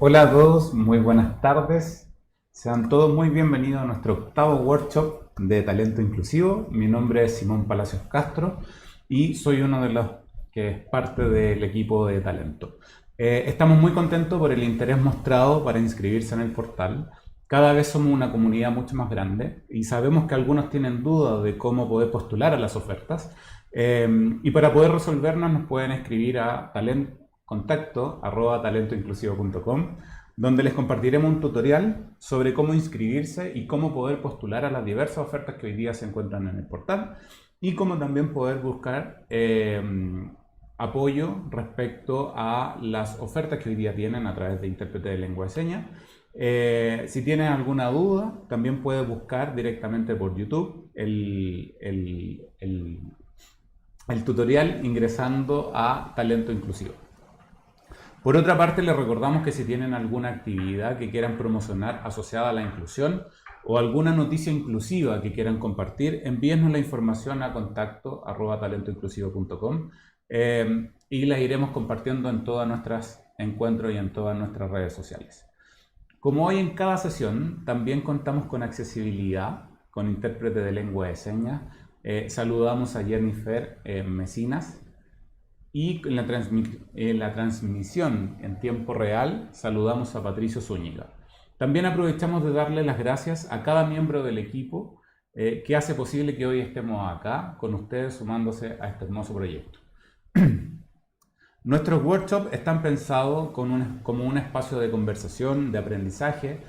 Hola a todos, muy buenas tardes. Sean todos muy bienvenidos a nuestro octavo workshop de talento inclusivo. Mi nombre es Simón Palacios Castro y soy uno de los que es parte del equipo de talento. Estamos muy contentos por el interés mostrado para inscribirse en el portal. Cada vez somos una comunidad mucho más grande y sabemos que algunos tienen dudas de cómo poder postular a las ofertas. Y para poder resolvernos nos pueden escribir a contacto@talentoinclusivo.com, donde les compartiremos un tutorial sobre cómo inscribirse y cómo poder postular a las diversas ofertas que hoy día se encuentran en el portal y cómo también poder buscar apoyo respecto a las ofertas que hoy día tienen a través de intérprete de lengua de señas. Si tienes alguna duda, también puedes buscar directamente por YouTube el tutorial ingresando a Talento Inclusivo. Por otra parte, les recordamos que si tienen alguna actividad que quieran promocionar asociada a la inclusión o alguna noticia inclusiva que quieran compartir, envíennos la información a contacto@talentoinclusivo.com y la iremos compartiendo en todos nuestros encuentros y en todas nuestras redes sociales. Como hoy en cada sesión, también contamos con accesibilidad, con intérprete de lengua de señas. Saludamos a Jennifer Mesinas. Y en la transmisión en tiempo real saludamos a Patricio Zúñiga. También aprovechamos de darle las gracias a cada miembro del equipo que hace posible que hoy estemos acá con ustedes sumándose a este hermoso proyecto. Nuestros workshops están pensados como un espacio de conversación, de aprendizaje,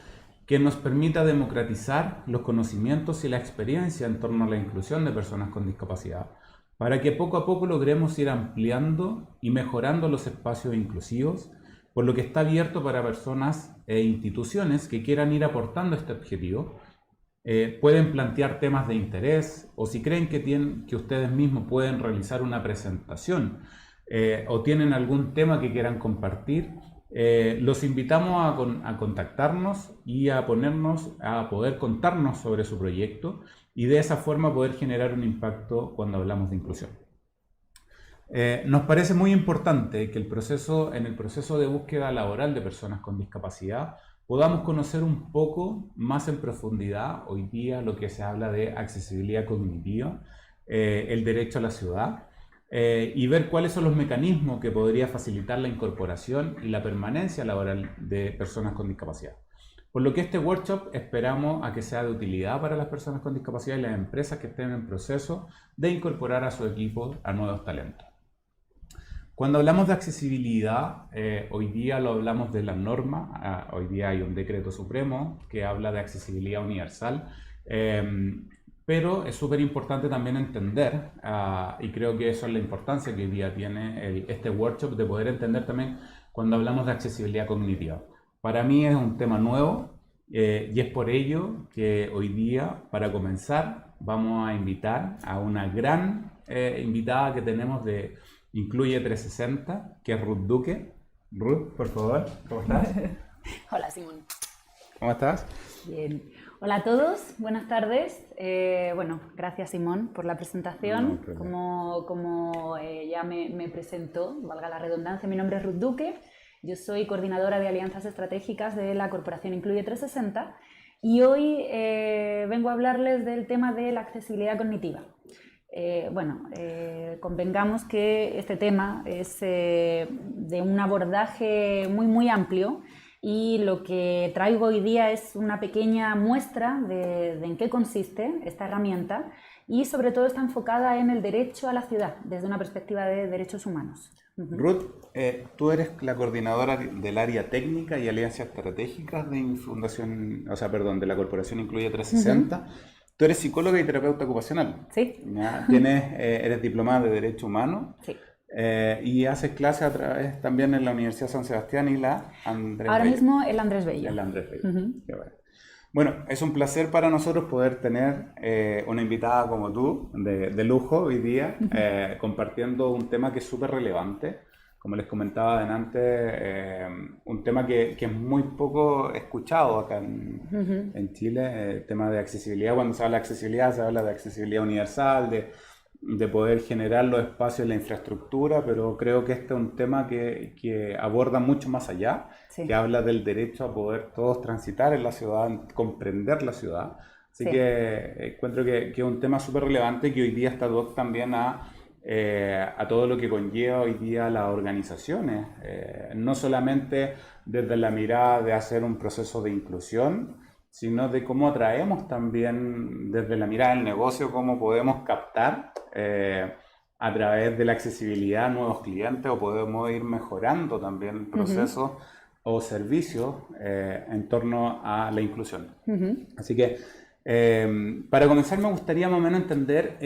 que nos permita democratizar los conocimientos y la experiencia en torno a la inclusión de personas con discapacidad, para que poco a poco logremos ir ampliando y mejorando los espacios inclusivos, por lo que está abierto para personas e instituciones que quieran ir aportando este objetivo. Pueden plantear temas de interés o si creen que ustedes mismos pueden realizar una presentación o tienen algún tema que quieran compartir, los invitamos a contactarnos y a poder contarnos sobre su proyecto y de esa forma poder generar un impacto cuando hablamos de inclusión. Nos parece muy importante que en el proceso de búsqueda laboral de personas con discapacidad podamos conocer un poco más en profundidad hoy día lo que se habla de accesibilidad cognitiva, el derecho a la ciudad, y ver cuáles son los mecanismos que podría facilitar la incorporación y la permanencia laboral de personas con discapacidad. Por lo que este workshop esperamos a que sea de utilidad para las personas con discapacidad y las empresas que estén en proceso de incorporar a su equipo a nuevos talentos. Cuando hablamos de accesibilidad, hoy día lo hablamos de la norma. Hoy día hay un decreto supremo que habla de accesibilidad universal, pero es súper importante también entender, y creo que eso es la importancia que hoy día tiene este workshop, de poder entender también cuando hablamos de accesibilidad cognitiva. Para mí es un tema nuevo y es por ello que hoy día, para comenzar, vamos a invitar a una gran invitada que tenemos de Incluye 360, que es Ruth Duque. Ruth, por favor, ¿cómo estás? Hola, Simón. ¿Cómo estás? Bien. Hola a todos, buenas tardes. Bueno, gracias, Simón, por la presentación. Como ya me presentó, valga la redundancia, mi nombre es Ruth Duque. Yo soy coordinadora de alianzas estratégicas de la Corporación Incluye 360 y hoy vengo a hablarles del tema de la accesibilidad cognitiva. Convengamos que este tema es de un abordaje muy amplio y lo que traigo hoy día es una pequeña muestra de en qué consiste esta herramienta y sobre todo está enfocada en el derecho a la ciudad desde una perspectiva de derechos humanos. Ruth, tú eres la coordinadora del área técnica y alianzas estratégicas de de la Corporación Incluye 360. Tú eres psicóloga y terapeuta ocupacional. Sí. ¿Ya? Eres diplomada de Derecho Humano. Sí. Y haces clases a través también en la Universidad San Sebastián y la Andrés Ahora Bello. mismo el Andrés Bello. El Andrés Bello. Qué bueno. Bueno, es un placer para nosotros poder tener una invitada como tú, de lujo hoy día, compartiendo un tema que es súper relevante. Como les comentaba adelante, un tema que es muy poco escuchado acá en Chile, el tema de accesibilidad. Cuando se habla de accesibilidad, se habla de accesibilidad universal, de poder generar los espacios y la infraestructura, pero creo que este es un tema que aborda mucho más allá, Sí. que habla del derecho a poder todos transitar en la ciudad, comprender la ciudad. Así Sí. que encuentro que es un tema súper relevante que hoy día está doc también a todo lo que conlleva hoy día las organizaciones, no solamente desde la mirada de hacer un proceso de inclusión, sino de cómo atraemos también desde la mirada del negocio, cómo podemos captar a través de la accesibilidad nuevos clientes o podemos ir mejorando también procesos o servicios en torno a la inclusión. Así que para comenzar me gustaría más o menos entender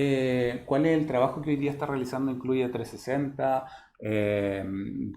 cuál es el trabajo que hoy día está realizando Incluye 360,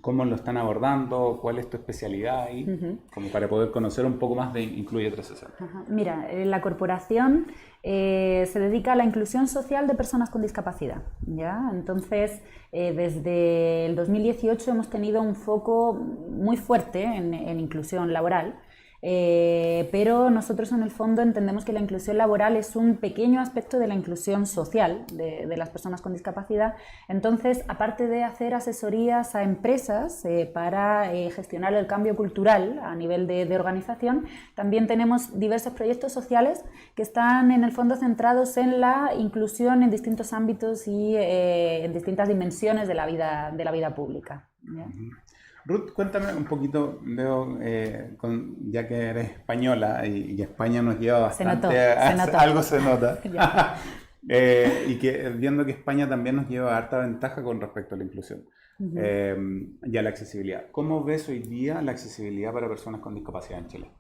cómo lo están abordando, cuál es tu especialidad ahí, como para poder conocer un poco más de Incluye 360. Ajá. Mira, la corporación se dedica a la inclusión social de personas con discapacidad, ¿ya? Entonces, desde el 2018 hemos tenido un foco muy fuerte en inclusión laboral. Pero nosotros en el fondo entendemos que la inclusión laboral es un pequeño aspecto de la inclusión social de las personas con discapacidad. Entonces, aparte de hacer asesorías a empresas para gestionar el cambio cultural a nivel de organización, también tenemos diversos proyectos sociales que están en el fondo centrados en la inclusión en distintos ámbitos y en distintas dimensiones de la vida pública, ¿ya? Ruth, cuéntame un poquito, veo, ya que eres española y España nos lleva bastante, se notó. algo se nota, y que viendo que España también nos lleva harta ventaja con respecto a la inclusión y a la accesibilidad. ¿Cómo ves hoy día la accesibilidad para personas con discapacidad en Chile?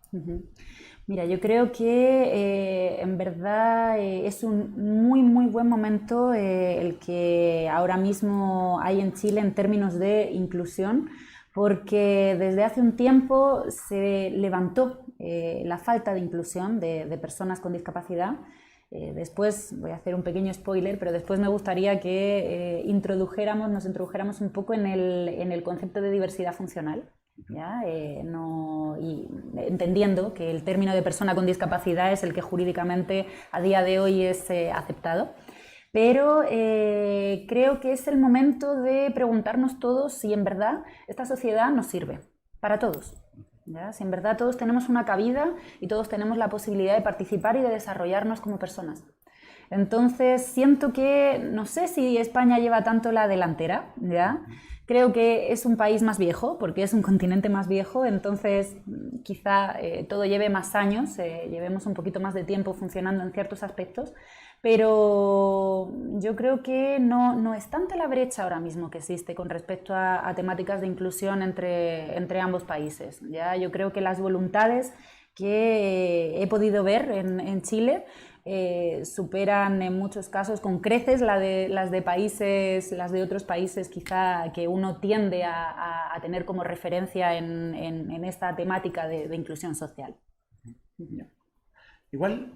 Mira, yo creo que en verdad es un muy buen momento el que ahora mismo hay en Chile en términos de inclusión, porque desde hace un tiempo se levantó la falta de inclusión de personas con discapacidad. Después, voy a hacer un pequeño spoiler, pero después me gustaría que nos introdujéramos un poco en el concepto de diversidad funcional, ¿ya? Y entendiendo que el término de persona con discapacidad es el que jurídicamente a día de hoy es aceptado. Pero creo que es el momento de preguntarnos todos si en verdad esta sociedad nos sirve para todos, ¿ya? Si en verdad todos tenemos una cabida y todos tenemos la posibilidad de participar y de desarrollarnos como personas. Entonces siento que, no sé si España lleva tanto la delantera, ¿ya? Creo que es un país más viejo, porque es un continente más viejo, entonces quizá todo lleve más años, llevemos un poquito más de tiempo funcionando en ciertos aspectos, pero yo creo que no es tanta la brecha ahora mismo que existe con respecto a temáticas de inclusión entre ambos países, ¿ya? Yo creo que las voluntades que he podido ver en Chile superan en muchos casos con creces las de otros países quizá que uno tiende a tener como referencia en esta temática de inclusión social. Igual,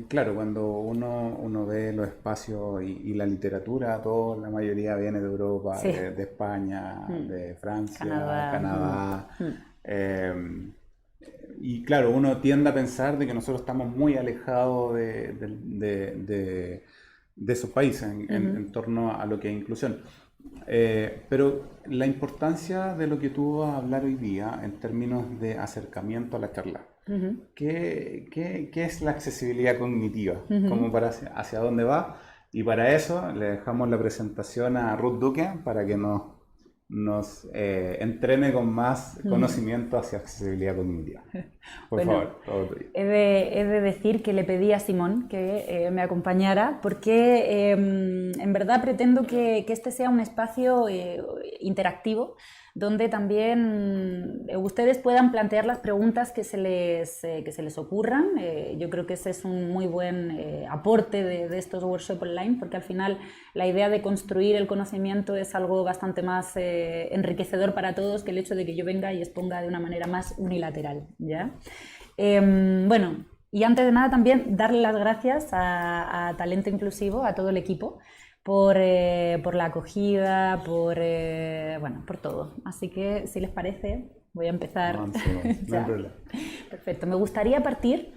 claro, cuando uno ve los espacios y la literatura, la mayoría viene de Europa, Sí. de España, de Francia, Canadá. Y claro, uno tiende a pensar de que nosotros estamos muy alejados de esos países en torno a lo que es inclusión. Pero la importancia de lo que tú vas a hablar hoy día en términos de acercamiento a la charla. ¿Qué es la accesibilidad cognitiva? ¿Cómo hacia dónde va? Y para eso le dejamos la presentación a Ruth Duque para que nos entrene con más conocimiento hacia accesibilidad cognitiva. Por favor, todo tuyo. He de decir que le pedí a Simón que me acompañara porque en verdad pretendo que este sea un espacio interactivo donde también ustedes puedan plantear las preguntas que se les ocurran. Yo creo que ese es un muy buen aporte de estos workshops online, porque al final la idea de construir el conocimiento es algo bastante más enriquecedor para todos que el hecho de que yo venga y exponga de una manera más unilateral, ¿ya? Bueno, y antes de nada también darle las gracias a Talento Inclusivo, a todo el equipo, por la acogida, por todo. Así que, si les parece, voy a empezar. No hay problema. Perfecto. Me gustaría partir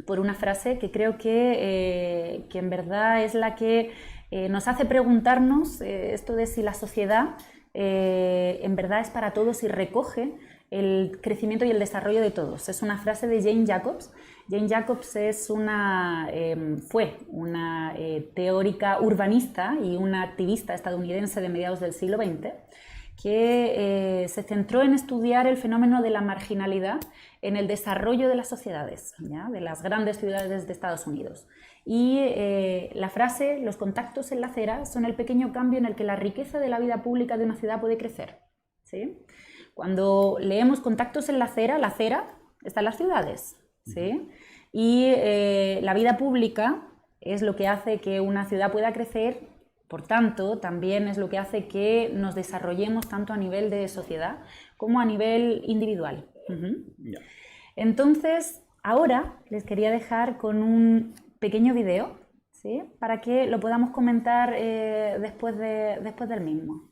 por una frase que creo que en verdad es la que nos hace preguntarnos esto de si la sociedad en verdad es para todos y recoge el crecimiento y el desarrollo de todos. Es una frase de Jane Jacobs. Jane Jacobs fue una teórica urbanista y una activista estadounidense de mediados del siglo XX que se centró en estudiar el fenómeno de la marginalidad en el desarrollo de las sociedades, ¿ya? De las grandes ciudades de Estados Unidos. Y la frase, los contactos en la acera son el pequeño cambio en el que la riqueza de la vida pública de una ciudad puede crecer, ¿sí? Cuando leemos contactos en la acera está en las ciudades, ¿sí? Y la vida pública es lo que hace que una ciudad pueda crecer, por tanto, también es lo que hace que nos desarrollemos tanto a nivel de sociedad como a nivel individual. Yeah. Entonces, ahora les quería dejar con un pequeño video, ¿sí? Para que lo podamos comentar después del mismo.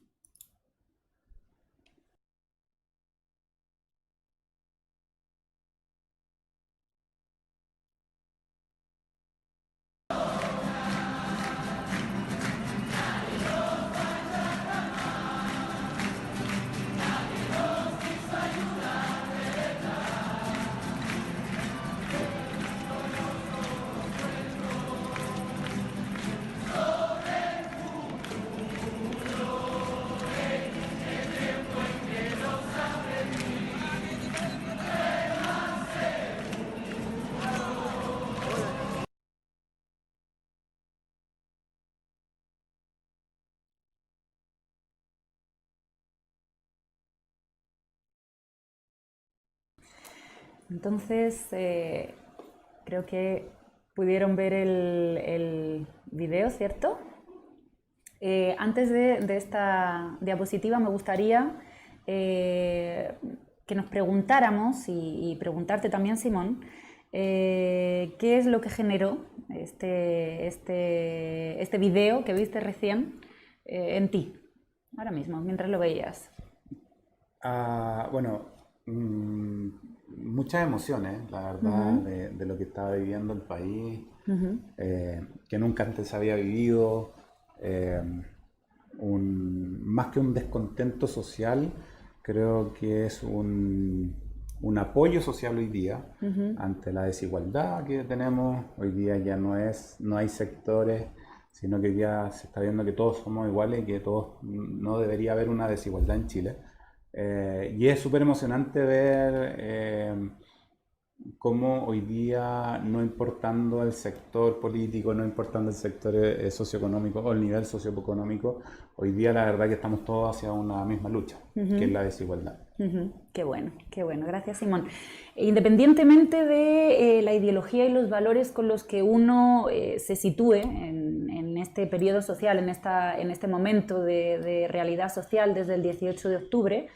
Entonces, creo que pudieron ver el video, ¿cierto? Antes de esta diapositiva me gustaría que nos preguntáramos, y preguntarte también, Simón, qué es lo que generó este video que viste recién en ti, ahora mismo, mientras lo veías. Bueno, muchas emociones, la verdad, de lo que estaba viviendo el país, que nunca antes había vivido, más que un descontento social, creo que es un apoyo social hoy día ante la desigualdad que tenemos. Hoy día ya no hay sectores, sino que ya se está viendo que todos somos iguales y que no debería haber una desigualdad en Chile. Y es súper emocionante ver cómo hoy día, no importando el sector político, no importando el sector socioeconómico o el nivel socioeconómico, hoy día la verdad que estamos todos hacia una misma lucha, que es la desigualdad. Qué bueno, gracias, Simón. Independientemente de la ideología y los valores con los que uno se sitúe en este periodo social, en este momento de realidad social desde el 18 de octubre,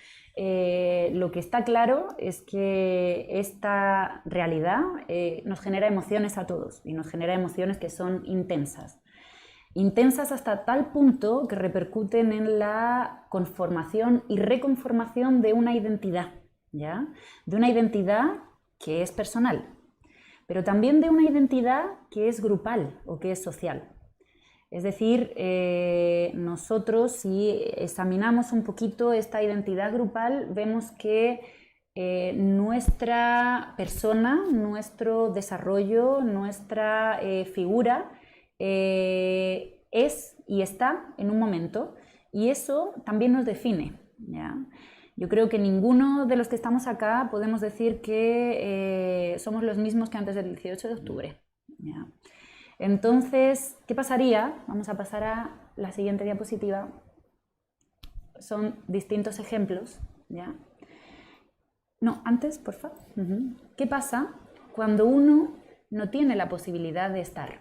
lo que está claro es que esta realidad nos genera emociones a todos, y nos genera emociones que son intensas hasta tal punto que repercuten en la conformación y reconformación de una identidad, ¿ya? De una identidad que es personal, pero también de una identidad que es grupal o que es social. Es decir, nosotros, si examinamos un poquito esta identidad grupal, vemos que nuestra persona, nuestro desarrollo, nuestra figura es y está en un momento, y eso también nos define, ¿ya? Yo creo que ninguno de los que estamos acá podemos decir que somos los mismos que antes del 18 de octubre, ¿ya? Entonces, ¿qué pasaría? Vamos a pasar a la siguiente diapositiva. Son distintos ejemplos, ¿ya? No, antes, por favor. ¿Qué pasa cuando uno no tiene la posibilidad de estar?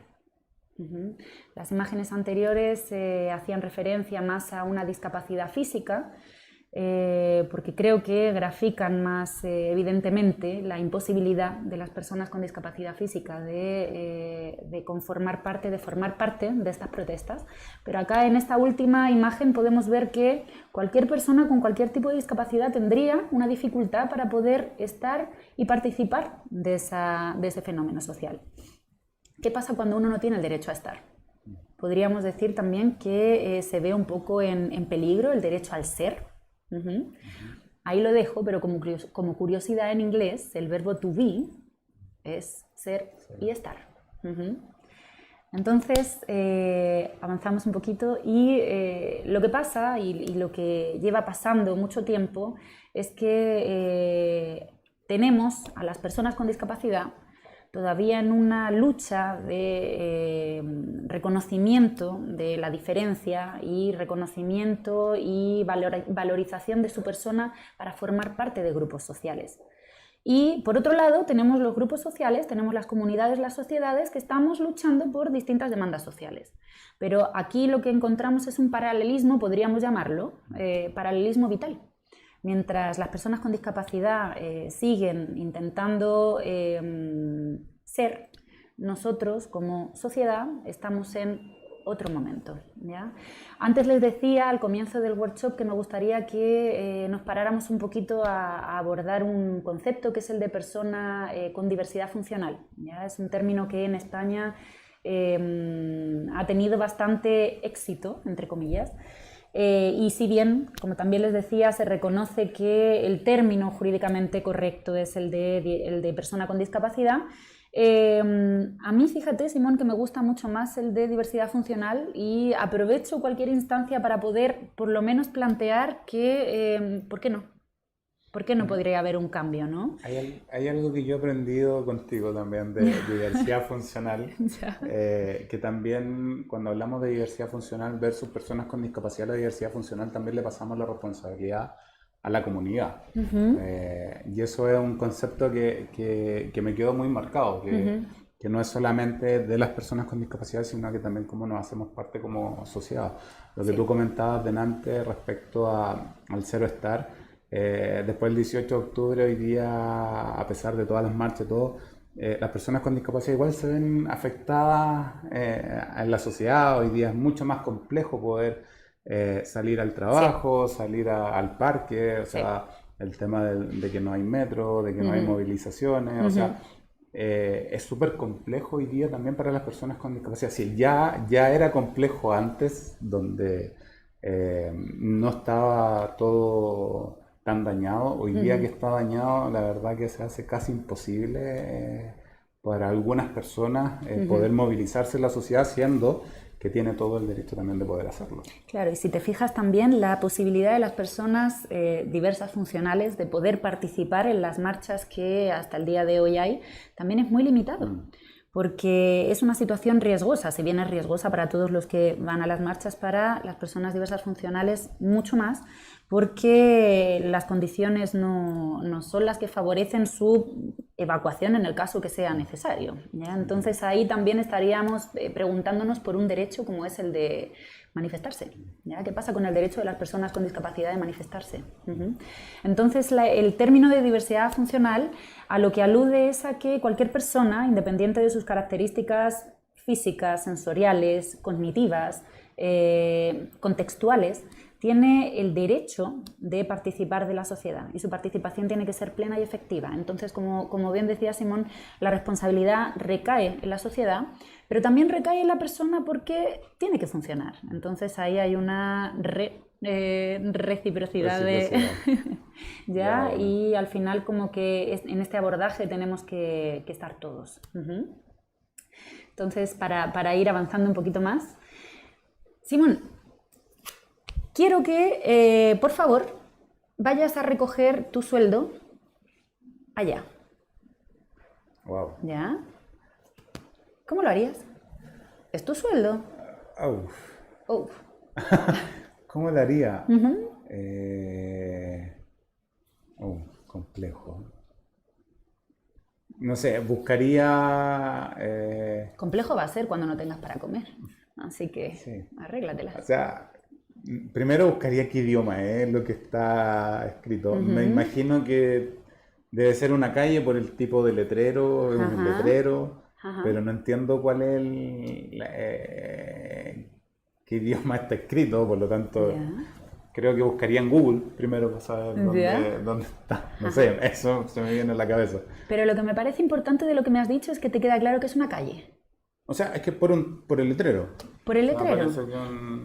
Las imágenes anteriores hacían referencia más a una discapacidad física, porque creo que grafican más evidentemente la imposibilidad de las personas con discapacidad física de formar parte de estas protestas. Pero acá en esta última imagen podemos ver que cualquier persona con cualquier tipo de discapacidad tendría una dificultad para poder estar y participar de ese fenómeno social. ¿Qué pasa cuando uno no tiene el derecho a estar? podríamos decir también que se ve un poco en peligro el derecho al ser. Ahí lo dejo, pero como curiosidad, en inglés el verbo to be es ser y estar. Entonces, avanzamos un poquito y lo que pasa y lo que lleva pasando mucho tiempo es que tenemos a las personas con discapacidad todavía en una lucha de reconocimiento de la diferencia y reconocimiento y valorización de su persona para formar parte de grupos sociales. Y por otro lado tenemos los grupos sociales, tenemos las comunidades, las sociedades que estamos luchando por distintas demandas sociales. Pero aquí lo que encontramos es un paralelismo, podríamos llamarlo, paralelismo vital. Mientras las personas con discapacidad siguen intentando ser, nosotros como sociedad estamos en otro momento, ¿ya? Antes les decía al comienzo del workshop que me gustaría que nos paráramos un poquito a abordar un concepto que es el de persona con diversidad funcional, ¿ya? Es un término que en España ha tenido bastante éxito, entre comillas. Y si bien, como también les decía, se reconoce que el término jurídicamente correcto es el de persona con discapacidad, a mí, fíjate, Simón, que me gusta mucho más el de diversidad funcional y aprovecho cualquier instancia para poder por lo menos plantear que, ¿por qué no? ¿Por qué no podría haber un cambio, no? Hay algo que yo he aprendido contigo también de diversidad funcional, que también cuando hablamos de diversidad funcional versus personas con discapacidad, la diversidad funcional también le pasamos la responsabilidad a la comunidad. Y eso es un concepto que me quedó muy marcado, que no es solamente de las personas con discapacidad, sino que también cómo nos hacemos parte como sociedad. Lo que tú comentabas delante respecto al Cero Estar, después del 18 de octubre, hoy día, a pesar de todas las marchas y todo, las personas con discapacidad igual se ven afectadas en la sociedad. Hoy día es mucho más complejo poder salir al trabajo, salir al parque, o sea, el tema de que no hay metro, de que no hay movilizaciones, o sea, es súper complejo hoy día también para las personas con discapacidad. Sí, ya era complejo antes, donde no estaba todo tan dañado. Hoy día que está dañado, la verdad que se hace casi imposible para algunas personas poder movilizarse en la sociedad, siendo que tiene todo el derecho también de poder hacerlo. Claro, y si te fijas también, la posibilidad de las personas diversas funcionales de poder participar en las marchas que hasta el día de hoy hay, también es muy limitado. Porque es una situación riesgosa, si bien es riesgosa para todos los que van a las marchas, para las personas diversas funcionales mucho más, porque las condiciones no son las que favorecen su evacuación en el caso que sea necesario, ¿ya? Entonces ahí también estaríamos preguntándonos por un derecho como es el de manifestarse, ¿ya? ¿Qué pasa con el derecho de las personas con discapacidad de manifestarse? Entonces el término de diversidad funcional a lo que alude es a que cualquier persona, independiente de sus características físicas, sensoriales, cognitivas, contextuales, tiene el derecho de participar de la sociedad y su participación tiene que ser plena y efectiva. Entonces, como bien decía Simón, la responsabilidad recae en la sociedad, pero también recae en la persona porque tiene que funcionar. Entonces, ahí hay una reciprocidad ¿ya? Y al final como que en este abordaje tenemos que estar todos. Entonces, para ir avanzando un poquito más, Simón, quiero que, por favor, vayas a recoger tu sueldo allá. Wow. ¿Ya? ¿Cómo lo harías? ¿Es tu sueldo? ¿Cómo lo haría? Complejo. No sé, buscaría... Complejo va a ser cuando no tengas para comer. Así que arréglatela. O sea, primero buscaría qué idioma es lo que está escrito. Me imagino que debe ser una calle por el tipo de letrero, es un letrero, pero no entiendo cuál es qué idioma está escrito, por lo tanto creo que buscaría en Google primero para saber dónde está. No sé, eso se me viene a la cabeza. Pero lo que me parece importante de lo que me has dicho es que te queda claro que es una calle. O sea, es que por el letrero. Por el letrero.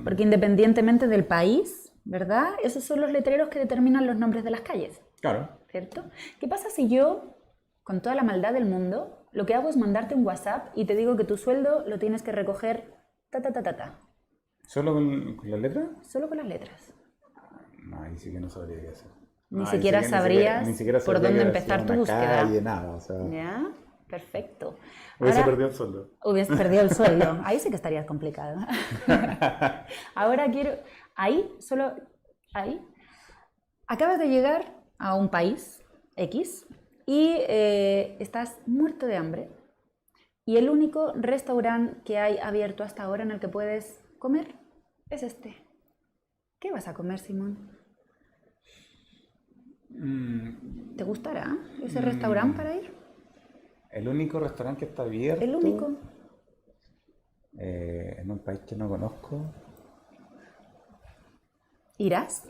Porque independientemente del país, ¿verdad? Esos son los letreros que determinan los nombres de las calles. Claro. ¿Cierto? ¿Qué pasa si yo, con toda la maldad del mundo, lo que hago es mandarte un WhatsApp y te digo que tu sueldo lo tienes que recoger ¿Solo con la letra? Solo con las letras. No, ahí sí que no sabría qué hacer. Ni siquiera sabrías por dónde empezar tu búsqueda. Calle, nada, o sea. ¿Ya? Perfecto. Hubiese perdido el sueldo. Hubiese perdido el sueldo. Ahí sí que estaría complicado. Ahora quiero... Ahí, solo ahí. Acabas de llegar a un país X y estás muerto de hambre. Y el único restaurante que hay abierto hasta ahora en el que puedes comer es este. ¿Qué vas a comer, Simón? ¿Te gustará ese restaurante para ir? El único restaurante que está abierto. El único. En un país que no conozco. ¿Irás?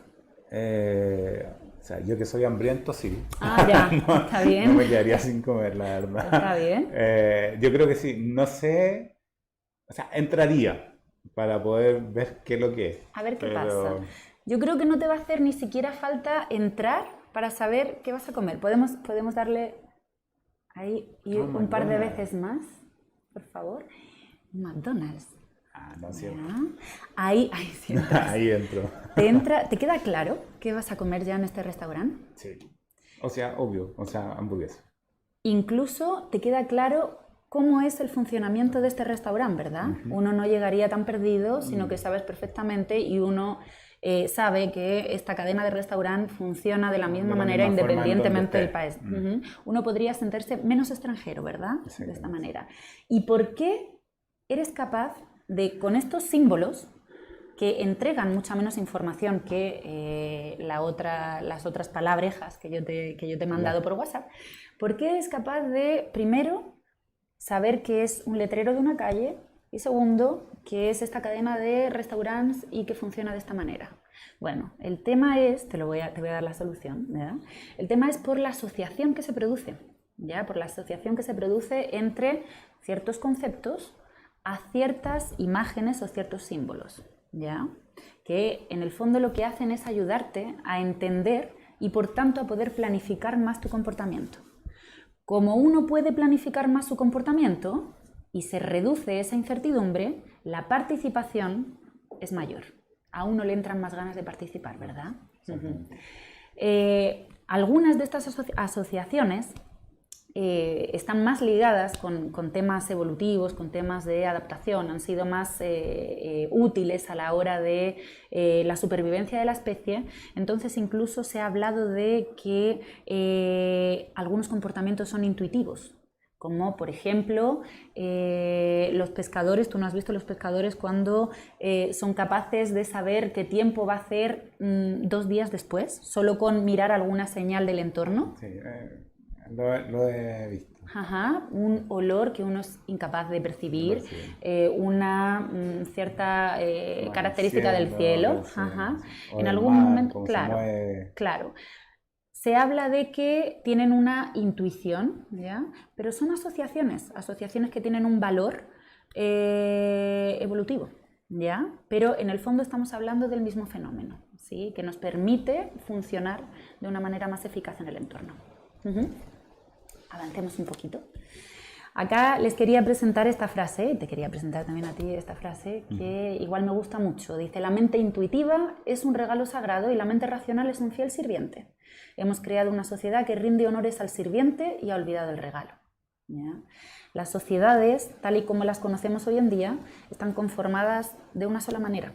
O sea, yo que soy hambriento, sí. Ah, ya, no, está bien. No me quedaría sin comer, la verdad. Está bien. Yo creo que sí. No sé. O sea, entraría para poder ver qué es lo que es. A ver qué pasa. Yo creo que no te va a hacer ni siquiera falta entrar para saber qué vas a comer. Podemos darle ahí y un par de veces más, por favor. McDonald's. Ah, no, cierto. Ahí sí entras. Ahí entro. ¿Te queda claro qué vas a comer ya en este restaurante? Sí. O sea, obvio. O sea, hamburguesa. Incluso te queda claro cómo es el funcionamiento de este restaurante, ¿verdad? Uno no llegaría tan perdido, sino que sabes perfectamente y uno sabe que esta cadena de restaurante funciona de la misma manera independientemente del país. Uno podría sentirse menos extranjero, ¿verdad? De esta manera. ¿Y por qué eres capaz de, con estos símbolos, que entregan mucha menos información que las otras palabrejas que yo te he mandado por WhatsApp, por qué eres capaz de, primero, saber qué es un letrero de una calle y segundo, qué es esta cadena de restaurantes y que funciona de esta manera? Bueno, el tema es, te voy a dar la solución, ¿verdad? El tema es por la asociación que se produce, ¿ya? Por la asociación que se produce entre ciertos conceptos a ciertas imágenes o ciertos símbolos, ¿ya? Que en el fondo lo que hacen es ayudarte a entender y por tanto a poder planificar más tu comportamiento. Como uno puede planificar más su comportamiento y se reduce esa incertidumbre, la participación es mayor. A uno le entran más ganas de participar, ¿verdad? Algunas de estas asociaciones están más ligadas con temas evolutivos, con temas de adaptación, han sido más útiles a la hora de la supervivencia de la especie. Entonces incluso se ha hablado de que algunos comportamientos son intuitivos, como por ejemplo los pescadores. Tú no has visto los pescadores cuando son capaces de saber qué tiempo va a hacer 2 días después, solo con mirar alguna señal del entorno. Sí, lo he visto. Ajá, un olor que uno es incapaz de percibir, una cierta característica del cielo. Ajá. En algún momento, claro. Se habla de que tienen una intuición, ¿ya? Pero son asociaciones que tienen un valor evolutivo, ¿ya? Pero en el fondo estamos hablando del mismo fenómeno, ¿sí? Que nos permite funcionar de una manera más eficaz en el entorno. Avancemos un poquito. Acá les quería presentar esta frase, te quería presentar también a ti esta frase, que igual me gusta mucho. Dice: la mente intuitiva es un regalo sagrado y la mente racional es un fiel sirviente. Hemos creado una sociedad que rinde honores al sirviente y ha olvidado el regalo. ¿Ya? Las sociedades, tal y como las conocemos hoy en día, están conformadas de una sola manera.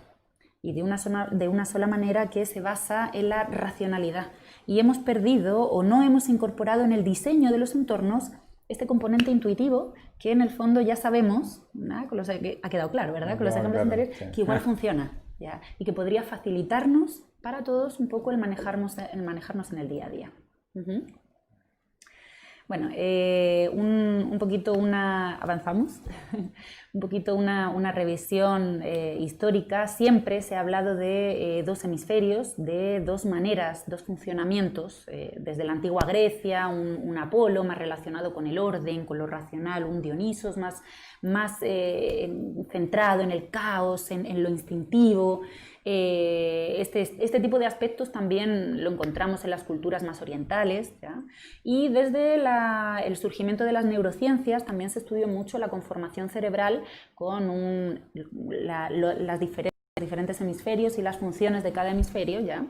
Y de una sola manera que se basa en la racionalidad. Y hemos perdido o no hemos incorporado en el diseño de los entornos este componente intuitivo que en el fondo ya sabemos, ¿no? Ha quedado claro, ¿verdad? Con los ejemplos anteriores, sí, que igual funciona, ¿ya? Y que podría facilitarnos para todos un poco el manejarnos en el día a día. Bueno, un poquito avanzamos, un poquito una revisión histórica. Siempre se ha hablado de dos hemisferios, de dos maneras, dos funcionamientos. Desde la antigua Grecia, un Apolo más relacionado con el orden, con lo racional, un Dionisos más centrado en el caos, en lo instintivo. Este tipo de aspectos también lo encontramos en las culturas más orientales, ¿ya? Y desde el surgimiento de las neurociencias también se estudió mucho la conformación cerebral con los diferentes hemisferios y las funciones de cada hemisferio, ¿ya?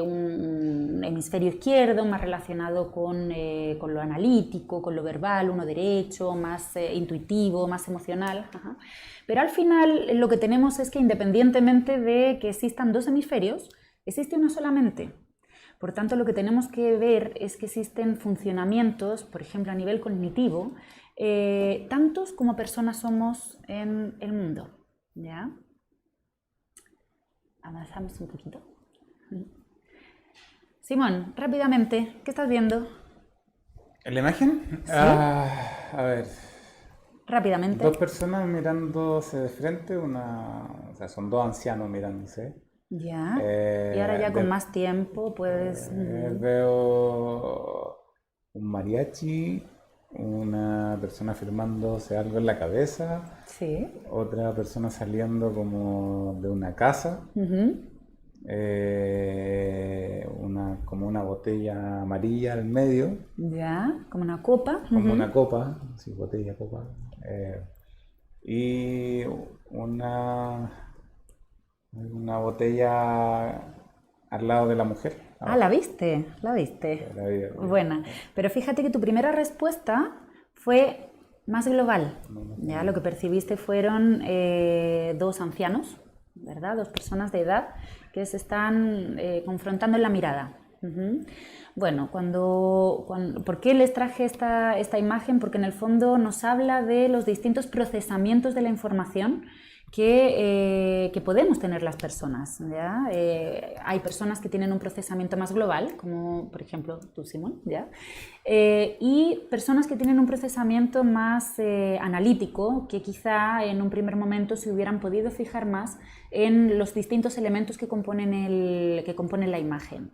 Un hemisferio izquierdo más relacionado con lo analítico, con lo verbal, uno derecho, más intuitivo, más emocional. Ajá. Pero al final lo que tenemos es que independientemente de que existan dos hemisferios, existe uno solamente. Por tanto, lo que tenemos que ver es que existen funcionamientos, por ejemplo, a nivel cognitivo, tantos como personas somos en el mundo. ¿Ya? Avanzamos un poquito. Simón, rápidamente, ¿qué estás viendo? ¿En la imagen? ¿Sí? A ver. Rápidamente. Dos personas mirándose de frente, o sea, son dos ancianos mirándose. Ya. Y ahora ya con más tiempo puedes... Veo un mariachi, una persona firmándose algo en la cabeza, Sí. otra persona saliendo como de una casa, como una botella amarilla al medio, Ya, como una copa. como una copa, sí, botella, copa, y una botella al lado de la mujer. Ah, ¿la viste? La viste. La vi. Buena. Pero fíjate que tu primera respuesta fue más global. Ya lo que percibiste fueron dos ancianos, ¿verdad? Dos personas de edad que se están confrontando en la mirada. Bueno, ¿por qué les traje esta imagen? Porque en el fondo nos habla de los distintos procesamientos de la información que podemos tener las personas, ¿ya? Hay personas que tienen un procesamiento más global, como por ejemplo tú, Simón, ¿ya? Y personas que tienen un procesamiento más analítico, que quizá en un primer momento se hubieran podido fijar más en los distintos elementos que componen la imagen.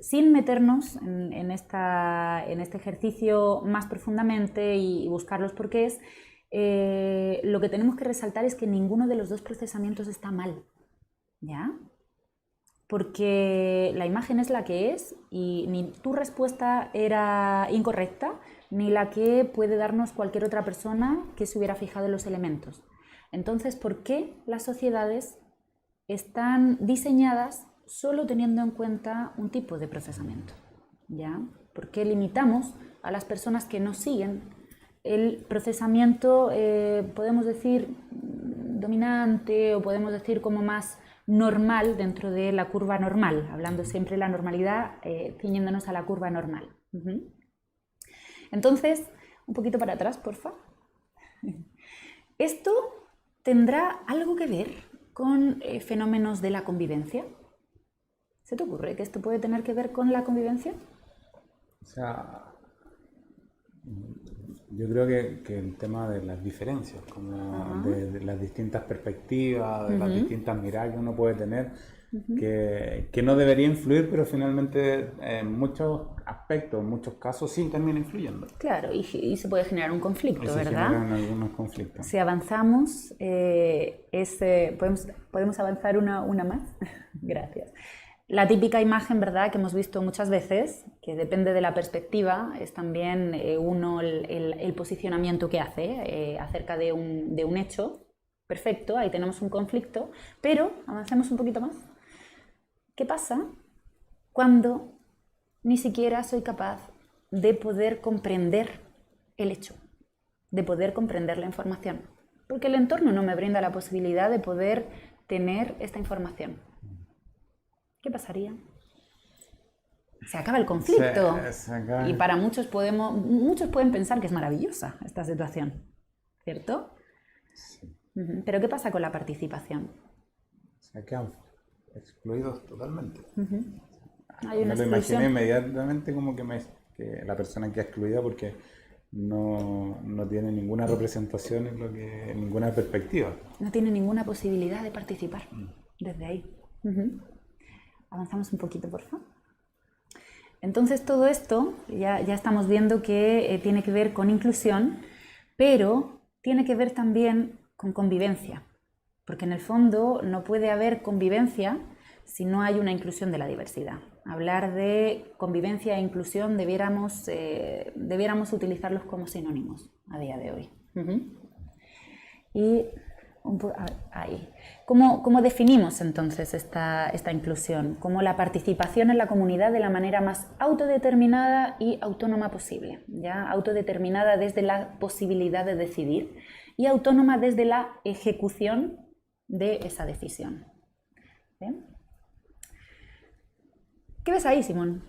Sin meternos en este ejercicio más profundamente y buscar los porqués, lo que tenemos que resaltar es que ninguno de los dos procesamientos está mal, ¿ya? Porque la imagen es la que es y ni tu respuesta era incorrecta ni la que puede darnos cualquier otra persona que se hubiera fijado en los elementos. Entonces, ¿por qué las sociedades están diseñadas solo teniendo en cuenta un tipo de procesamiento? ¿Ya? ¿Por qué limitamos a las personas que nos siguen el procesamiento, podemos decir, dominante o podemos decir como más normal dentro de la curva normal, hablando siempre de la normalidad, ciñéndonos a la curva normal? Entonces, un poquito para atrás, porfa. ¿Esto tendrá algo que ver con fenómenos de la convivencia? ¿Se te ocurre que esto puede tener que ver con la convivencia? O sea, yo creo que el tema de las diferencias, como de las distintas perspectivas, de las distintas miradas que uno puede tener, que no debería influir, pero finalmente en muchos aspectos, en muchos casos sí termina influyendo. Claro, y se puede generar un conflicto, y se ¿verdad? generan algunos conflictos. Si avanzamos, ¿podemos avanzar una más? Gracias. La típica imagen, ¿verdad?, que hemos visto muchas veces, que depende de la perspectiva, es también el posicionamiento que hace acerca de un hecho. Perfecto, ahí tenemos un conflicto, pero avancemos un poquito más. ¿Qué pasa cuando ni siquiera soy capaz de poder comprender el hecho, de poder comprender la información? Porque el entorno no me brinda la posibilidad de poder tener esta información. ¿Qué pasaría? Se acaba el conflicto. Se acaba. Y para muchos pueden pensar que es maravillosa esta situación, ¿cierto? Sí. Pero ¿qué pasa con la participación? Se quedan excluidos totalmente. Hay una me lo exclusión. imaginé inmediatamente como que que la persona queda excluida porque no tiene ninguna representación en ninguna perspectiva. No tiene ninguna posibilidad de participar desde ahí. Avanzamos un poquito, por favor. Entonces todo esto ya estamos viendo que tiene que ver con inclusión, pero tiene que ver también con convivencia, porque en el fondo no puede haber convivencia si no hay una inclusión de la diversidad. Hablar de convivencia e inclusión debiéramos utilizarlos como sinónimos a día de hoy. Y ahí. ¿Cómo definimos entonces esta inclusión? Como la participación en la comunidad de la manera más autodeterminada y autónoma posible. ¿Ya? Autodeterminada desde la posibilidad de decidir y autónoma desde la ejecución de esa decisión. ¿Bien? ¿Qué ves ahí, Simón?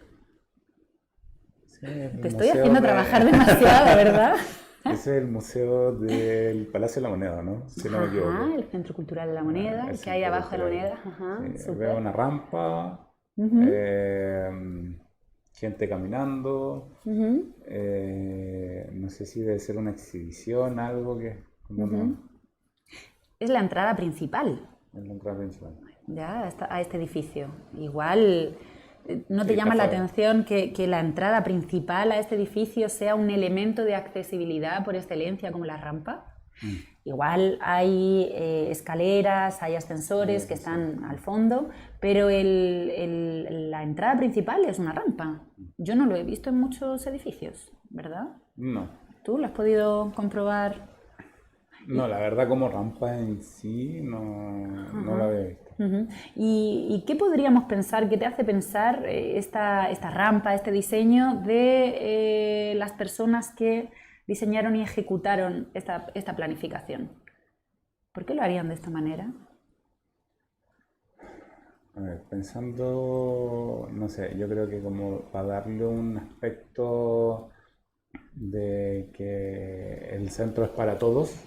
Sí, te estoy haciendo trabajar demasiado, ¿verdad? Ese es el Museo del Palacio de la Moneda, ¿no? Si no me equivoco. El Centro Cultural de la Moneda, que hay abajo de la Moneda. Sí, veo una rampa, gente caminando, no sé si debe ser una exhibición, algo que... Es la entrada principal. Es la entrada principal. Ya, a este edificio. Igual... ¿No te llama la atención que la entrada principal a este edificio sea un elemento de accesibilidad por excelencia como la rampa? Igual hay escaleras, hay ascensores que están al fondo, pero la entrada principal es una rampa. Yo no lo he visto en muchos edificios, ¿verdad? No. ¿Tú lo has podido comprobar? No, la verdad como rampa en sí no la había visto. ¿Y qué podríamos pensar, qué te hace pensar esta rampa, este diseño de las personas que diseñaron y ejecutaron esta planificación? ¿Por qué lo harían de esta manera? A ver, pensando, no sé, yo creo que como para darle un aspecto de que el centro es para todos,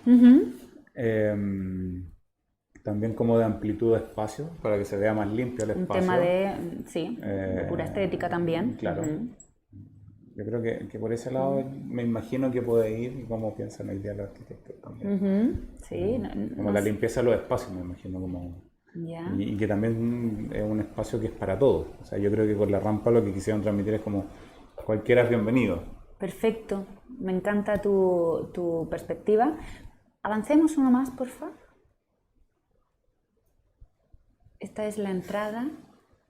también como de amplitud de espacio, para que se vea más limpio el espacio. Un tema de pura estética también. Claro. Yo creo que por ese lado me imagino que puede ir como piensan hoy día los arquitectos también. Sí, como la limpieza de los espacios, me imagino como... Y que también es un espacio que es para todos. O sea, yo creo que con la rampa lo que quisieron transmitir es como cualquiera es bienvenido. Perfecto, me encanta tu perspectiva. Avancemos uno más, por favor. Esta es la entrada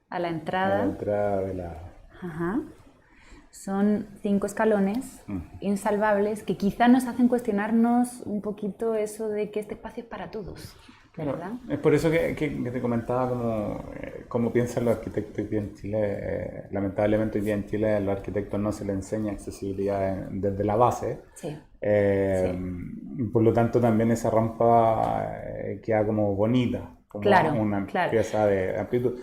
a la entrada. A la entrada de la... Son 5 escalones insalvables que quizá nos hacen cuestionarnos un poquito eso de que este espacio es para todos. Claro, ¿verdad? es por eso que te comentaba cómo piensan los arquitectos hoy día en Chile. Lamentablemente hoy día en Chile a los arquitectos no se les enseña accesibilidad desde la base. Sí. Por lo tanto también esa rampa queda como bonita, como una pieza de amplitud.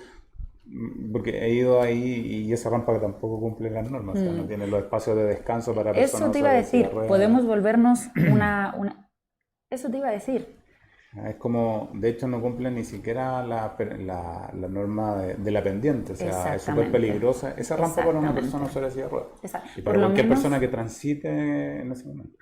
Porque he ido ahí y esa rampa tampoco cumple las normas, o sea, no tiene los espacios de descanso para personas. Eso te iba a decir, podemos volvernos Eso te iba a decir. Es como, de hecho no cumple ni siquiera la norma de la pendiente, o sea, es súper peligrosa. Esa rampa para una persona sobre silla de ruedas. Y para cualquier persona que transite en ese momento.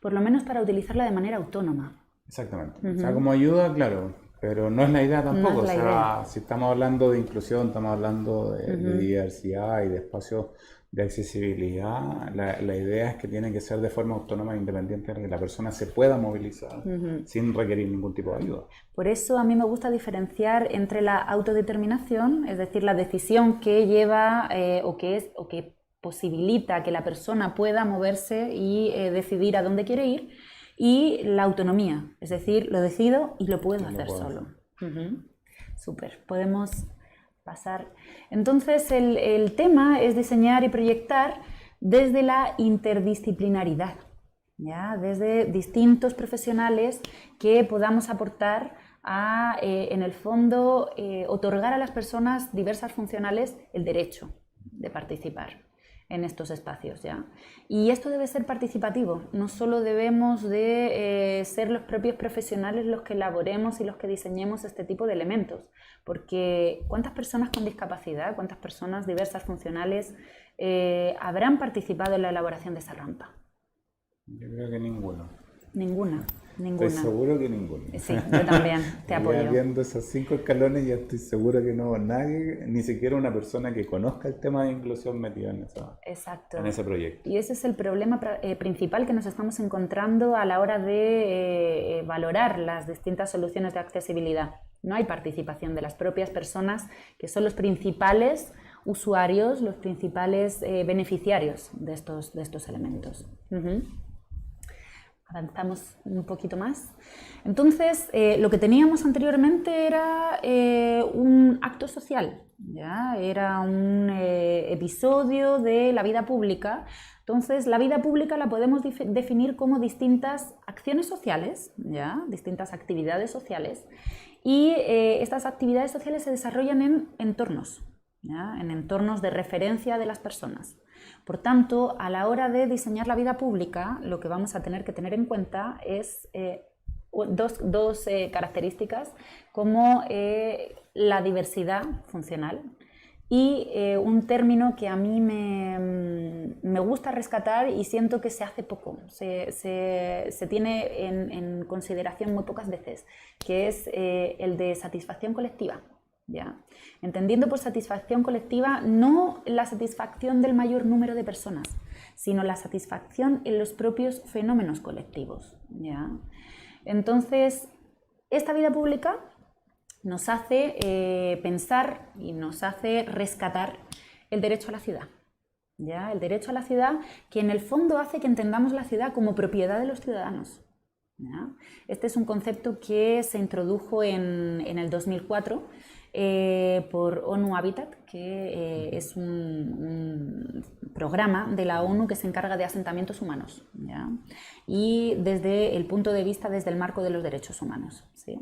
Por lo menos para utilizarla de manera autónoma. Exactamente. O sea, como ayuda, claro, pero no es la idea tampoco. No es la idea. Si estamos hablando de inclusión, estamos hablando de diversidad y de espacios de accesibilidad, la idea es que tiene que ser de forma autónoma e independiente, para que la persona se pueda movilizar sin requerir ningún tipo de ayuda. Por eso a mí me gusta diferenciar entre la autodeterminación, es decir, la decisión que lleva o que posibilita que la persona pueda moverse y decidir a dónde quiere ir, y la autonomía, es decir, lo decido y lo puedo hacer solo. Súper, podemos pasar. Entonces el tema es diseñar y proyectar desde la interdisciplinaridad, ¿ya? Desde distintos profesionales que podamos aportar a, en el fondo, otorgar a las personas diversas funcionales el derecho de participar. en estos espacios, ¿ya? Y esto debe ser participativo, no solo debemos de ser los propios profesionales los que elaboremos y los que diseñemos este tipo de elementos, porque ¿cuántas personas con discapacidad, cuántas personas diversas funcionales habrán participado en la elaboración de esa rampa? Yo creo que ninguno. Ninguna. Estoy seguro que ninguno. Sí, yo también te apoyo. Ya viendo esos 5 escalones ya estoy seguro que no hubo nadie, ni siquiera una persona que conozca el tema de inclusión metida en ese proyecto. Y ese es el problema principal que nos estamos encontrando a la hora de valorar las distintas soluciones de accesibilidad. No hay participación de las propias personas que son los principales usuarios, los principales beneficiarios de estos elementos. Avanzamos un poquito más. Entonces, lo que teníamos anteriormente era un acto social, ¿ya? Era un episodio de la vida pública. Entonces, la vida pública la podemos definir como distintas acciones sociales, ¿ya? Distintas actividades sociales. Y estas actividades sociales se desarrollan en entornos, ¿ya? En entornos de referencia de las personas. Por tanto, a la hora de diseñar la vida pública, lo que vamos a tener que tener en cuenta es dos características como la diversidad funcional y un término que a mí me gusta rescatar y siento que se hace poco, se tiene en consideración muy pocas veces, que es el de satisfacción colectiva. ¿Ya? Entendiendo por satisfacción colectiva no la satisfacción del mayor número de personas, sino la satisfacción en los propios fenómenos colectivos, ¿ya? Entonces, esta vida pública nos hace pensar y nos hace rescatar el derecho a la ciudad, ¿ya? El derecho a la ciudad que en el fondo hace que entendamos la ciudad como propiedad de los ciudadanos, ¿ya? Este es un concepto que se introdujo en el 2004 por ONU Habitat, que es un programa de la ONU que se encarga de asentamientos humanos, ¿ya? Y desde el punto de vista, desde el marco de los derechos humanos, ¿sí?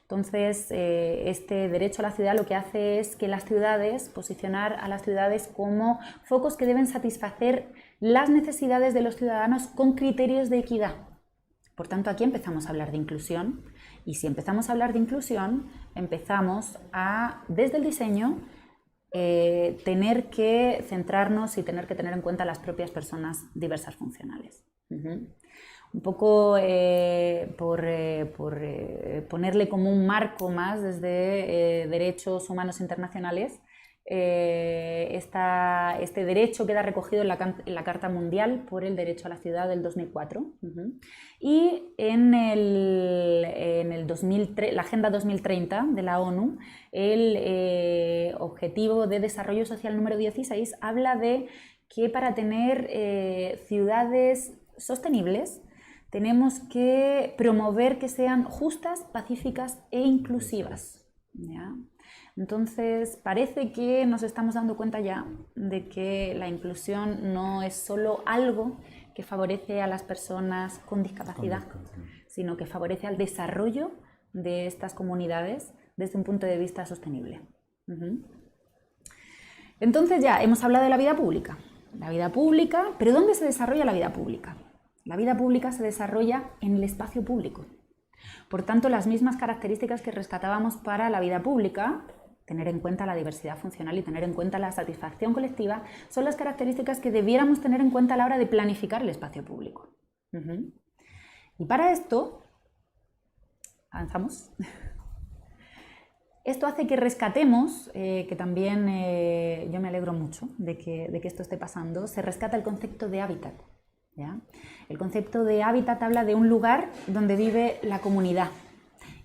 Entonces, este derecho a la ciudad lo que hace es que las ciudades, posicionar a las ciudades como focos que deben satisfacer las necesidades de los ciudadanos con criterios de equidad. Por tanto, aquí empezamos a hablar de inclusión. Y si empezamos a hablar de inclusión, empezamos a, desde el diseño, tener que centrarnos y tener que tener en cuenta las propias personas diversas funcionales. Un poco por ponerle como un marco más desde derechos humanos internacionales, este derecho queda recogido en la Carta Mundial por el Derecho a la Ciudad del 2004 y en la Agenda 2030 de la ONU, el Objetivo de Desarrollo Social número 16 habla de que para tener ciudades sostenibles tenemos que promover que sean justas, pacíficas e inclusivas, ¿ya? Entonces, parece que nos estamos dando cuenta ya de que la inclusión no es solo algo que favorece a las personas con discapacidad, sino que favorece al desarrollo de estas comunidades desde un punto de vista sostenible. Entonces ya hemos hablado de la vida pública. La vida pública, pero ¿dónde se desarrolla la vida pública? La vida pública se desarrolla en el espacio público. Por tanto, las mismas características que rescatábamos para la vida pública, tener en cuenta la diversidad funcional y tener en cuenta la satisfacción colectiva, son las características que debiéramos tener en cuenta a la hora de planificar el espacio público. Y para esto, avanzamos. Esto hace que rescatemos, que también yo me alegro mucho de que esto esté pasando, se rescata el concepto de hábitat, ¿ya? El concepto de hábitat habla de un lugar donde vive la comunidad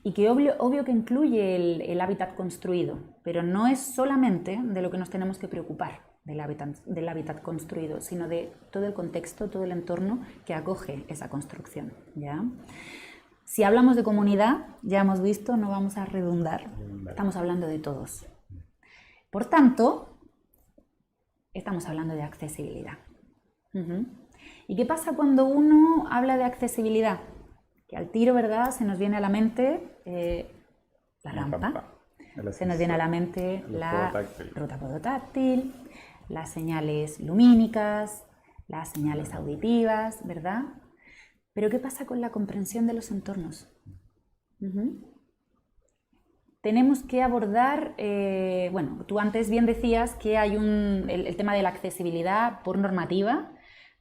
y que obvio que incluye el hábitat construido, pero no es solamente de lo que nos tenemos que preocupar del hábitat construido, sino de todo el contexto, todo el entorno que acoge esa construcción, ¿ya? Si hablamos de comunidad, ya hemos visto, no vamos a redundar, estamos hablando de todos. Por tanto, estamos hablando de accesibilidad. ¿Y qué pasa cuando uno habla de accesibilidad? Que al tiro, ¿verdad?, se nos viene a la mente la rampa, se nos viene a la mente la ruta podotáctil, las señales lumínicas, las señales auditivas, ¿verdad? Pero ¿qué pasa con la comprensión de los entornos? Tenemos que abordar, bueno, tú antes bien decías que hay el tema de la accesibilidad por normativa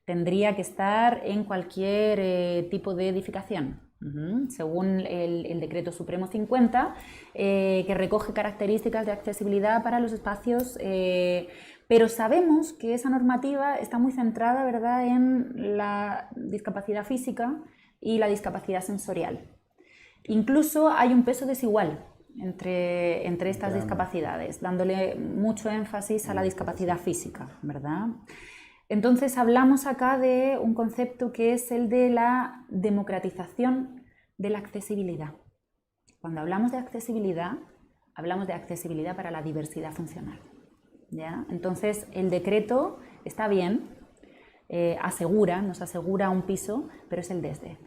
tendría que estar en cualquier tipo de edificación. Según el Decreto Supremo 50, que recoge características de accesibilidad para los espacios, pero sabemos que esa normativa está muy centrada, ¿verdad?, en la discapacidad física y la discapacidad sensorial. Incluso hay un peso desigual entre estas discapacidades, dándole mucho énfasis a la discapacidad física, ¿verdad? Entonces hablamos acá de un concepto que es el de la democratización de la accesibilidad. Cuando hablamos de accesibilidad para la diversidad funcional, ¿ya? Entonces el decreto está bien, nos asegura un piso, pero es el desde,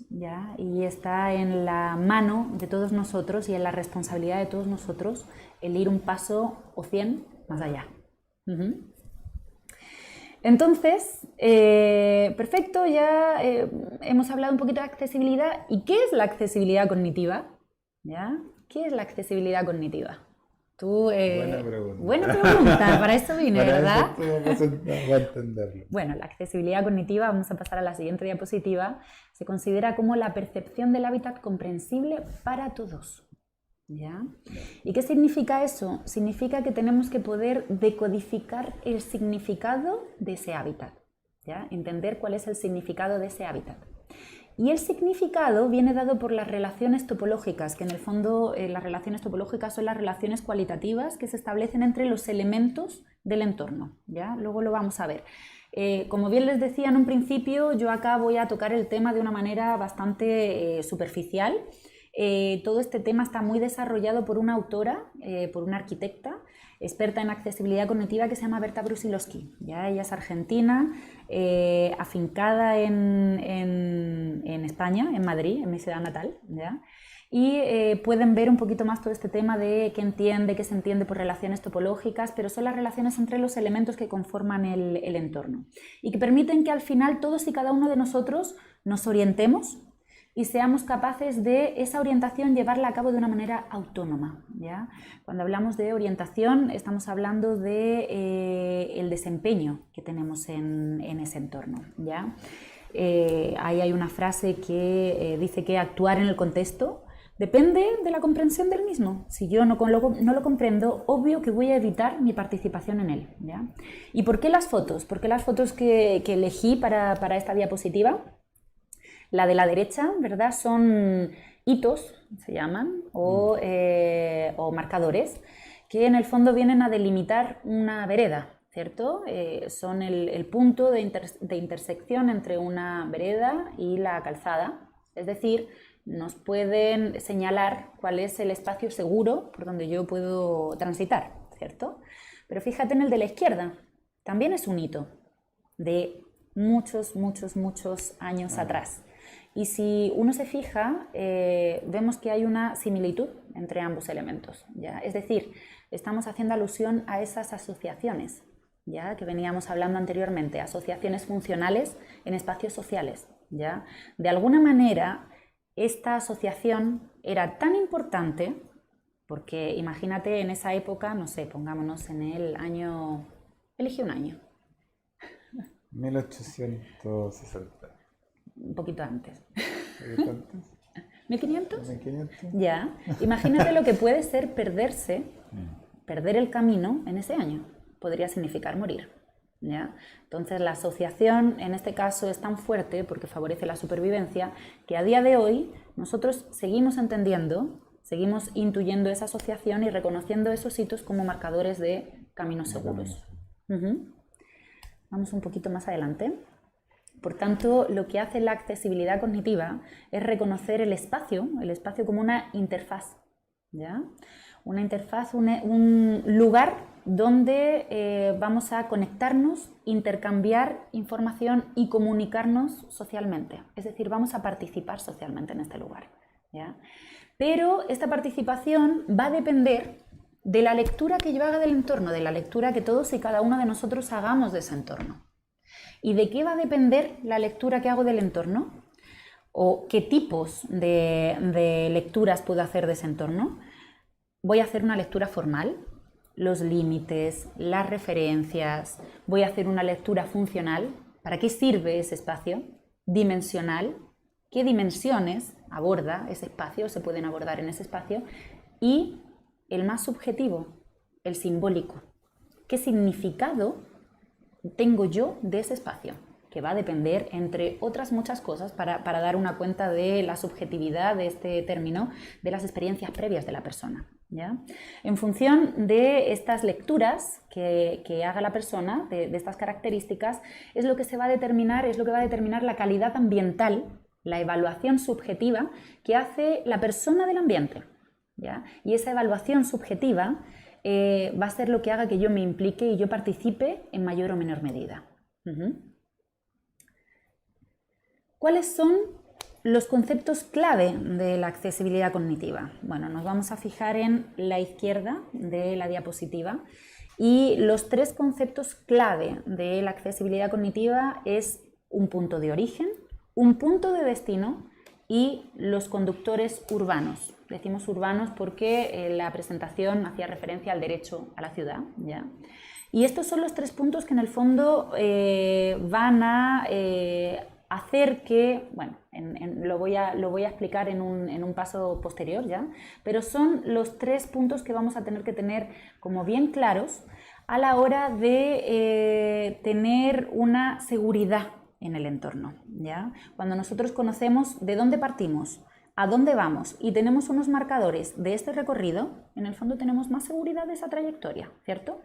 ¿ya? Y está en la mano de todos nosotros y en la responsabilidad de todos nosotros el ir un paso o 100 más allá. Entonces, perfecto, ya hemos hablado un poquito de accesibilidad. ¿Y qué es la accesibilidad cognitiva? ¿Ya? ¿Qué es la accesibilidad cognitiva? Buena pregunta, para eso vine, ¿verdad? Para entenderlo. Bueno, la accesibilidad cognitiva, vamos a pasar a la siguiente diapositiva, se considera como la percepción del hábitat comprensible para todos. ¿Ya? ¿Y qué significa eso? Significa que tenemos que poder decodificar el significado de ese hábitat, ¿ya? Entender cuál es el significado de ese hábitat. Y el significado viene dado por las relaciones topológicas, que en el fondo las relaciones topológicas son las relaciones cualitativas que se establecen entre los elementos del entorno, ¿ya? Luego lo vamos a ver. Como bien les decía en un principio, yo acá voy a tocar el tema de una manera bastante superficial. Todo este tema está muy desarrollado por una autora, por una arquitecta, experta en accesibilidad cognitiva que se llama Berta Brusilowski. ¿Ya? Ella es argentina, afincada en España, en Madrid, en mi ciudad natal. ¿Ya? Y pueden ver un poquito más todo este tema de qué se entiende por relaciones topológicas, pero son las relaciones entre los elementos que conforman el entorno y que permiten que al final todos y cada uno de nosotros nos orientemos y seamos capaces de esa orientación llevarla a cabo de una manera autónoma, ¿ya? Cuando hablamos de orientación estamos hablando de el desempeño que tenemos en ese entorno, ¿ya? Ahí hay una frase que dice que actuar en el contexto depende de la comprensión del mismo. Si yo no lo comprendo, obvio que voy a evitar mi participación en él, ¿ya? ¿Y por qué las fotos? ¿Por qué las fotos que elegí para esta diapositiva? La de la derecha, ¿verdad? Son hitos, se llaman, o marcadores, que en el fondo vienen a delimitar una vereda, ¿cierto? Son el punto de intersección entre una vereda y la calzada, es decir, nos pueden señalar cuál es el espacio seguro por donde yo puedo transitar, ¿cierto? Pero fíjate en el de la izquierda, también es un hito de muchos años atrás. Y si uno se fija, vemos que hay una similitud entre ambos elementos, ¿ya? Es decir, estamos haciendo alusión a esas asociaciones, ¿ya? Que veníamos hablando anteriormente, asociaciones funcionales en espacios sociales, ¿ya? De alguna manera, esta asociación era tan importante, porque imagínate en esa época, no sé, pongámonos en el año, elige un año. 1860. Un poquito antes. ¿Cuántos? ¿1500? 1500. Ya. Imagínate lo que puede ser perder el camino en ese año. Podría significar morir, ¿ya? Entonces la asociación en este caso es tan fuerte porque favorece la supervivencia que a día de hoy nosotros seguimos entendiendo, seguimos intuyendo esa asociación y reconociendo esos hitos como marcadores de caminos seguros. Vamos un poquito más adelante. Por tanto, lo que hace la accesibilidad cognitiva es reconocer el espacio como una interfaz, ¿ya? Una interfaz, un lugar donde vamos a conectarnos, intercambiar información y comunicarnos socialmente. Es decir, vamos a participar socialmente en este lugar, ¿ya? Pero esta participación va a depender de la lectura que yo haga del entorno, de la lectura que todos y cada uno de nosotros hagamos de ese entorno. ¿Y de qué va a depender la lectura que hago del entorno? ¿O qué tipos de lecturas puedo hacer de ese entorno? Voy a hacer una lectura formal, los límites, las referencias, voy a hacer una lectura funcional, ¿para qué sirve ese espacio? Dimensional, ¿qué dimensiones aborda ese espacio o se pueden abordar en ese espacio? Y el más subjetivo, el simbólico, ¿qué significado tengo yo de ese espacio? Que va a depender, entre otras muchas cosas, para dar una cuenta de la subjetividad de este término, de las experiencias previas de la persona, ¿ya? En función de estas lecturas que haga la persona, de estas características, es lo que se va a determinar, es lo que va a determinar la calidad ambiental, la evaluación subjetiva que hace la persona del ambiente, ¿ya? Y esa evaluación subjetiva va a ser lo que haga que yo me implique y yo participe en mayor o menor medida. ¿Cuáles son los conceptos clave de la accesibilidad cognitiva? Bueno, nos vamos a fijar en la izquierda de la diapositiva y los 3 conceptos clave de la accesibilidad cognitiva es un punto de origen, un punto de destino y los conductores urbanos. Decimos urbanos porque la presentación hacía referencia al derecho a la ciudad, ¿ya? Y estos son los 3 puntos que en el fondo van a hacer que, bueno, lo voy a explicar en un paso posterior ya, pero son los 3 puntos que vamos a tener que tener como bien claros a la hora de tener una seguridad en el entorno, ¿ya? Cuando nosotros conocemos de dónde partimos, a dónde vamos y tenemos unos marcadores de este recorrido, en el fondo tenemos más seguridad de esa trayectoria, ¿cierto?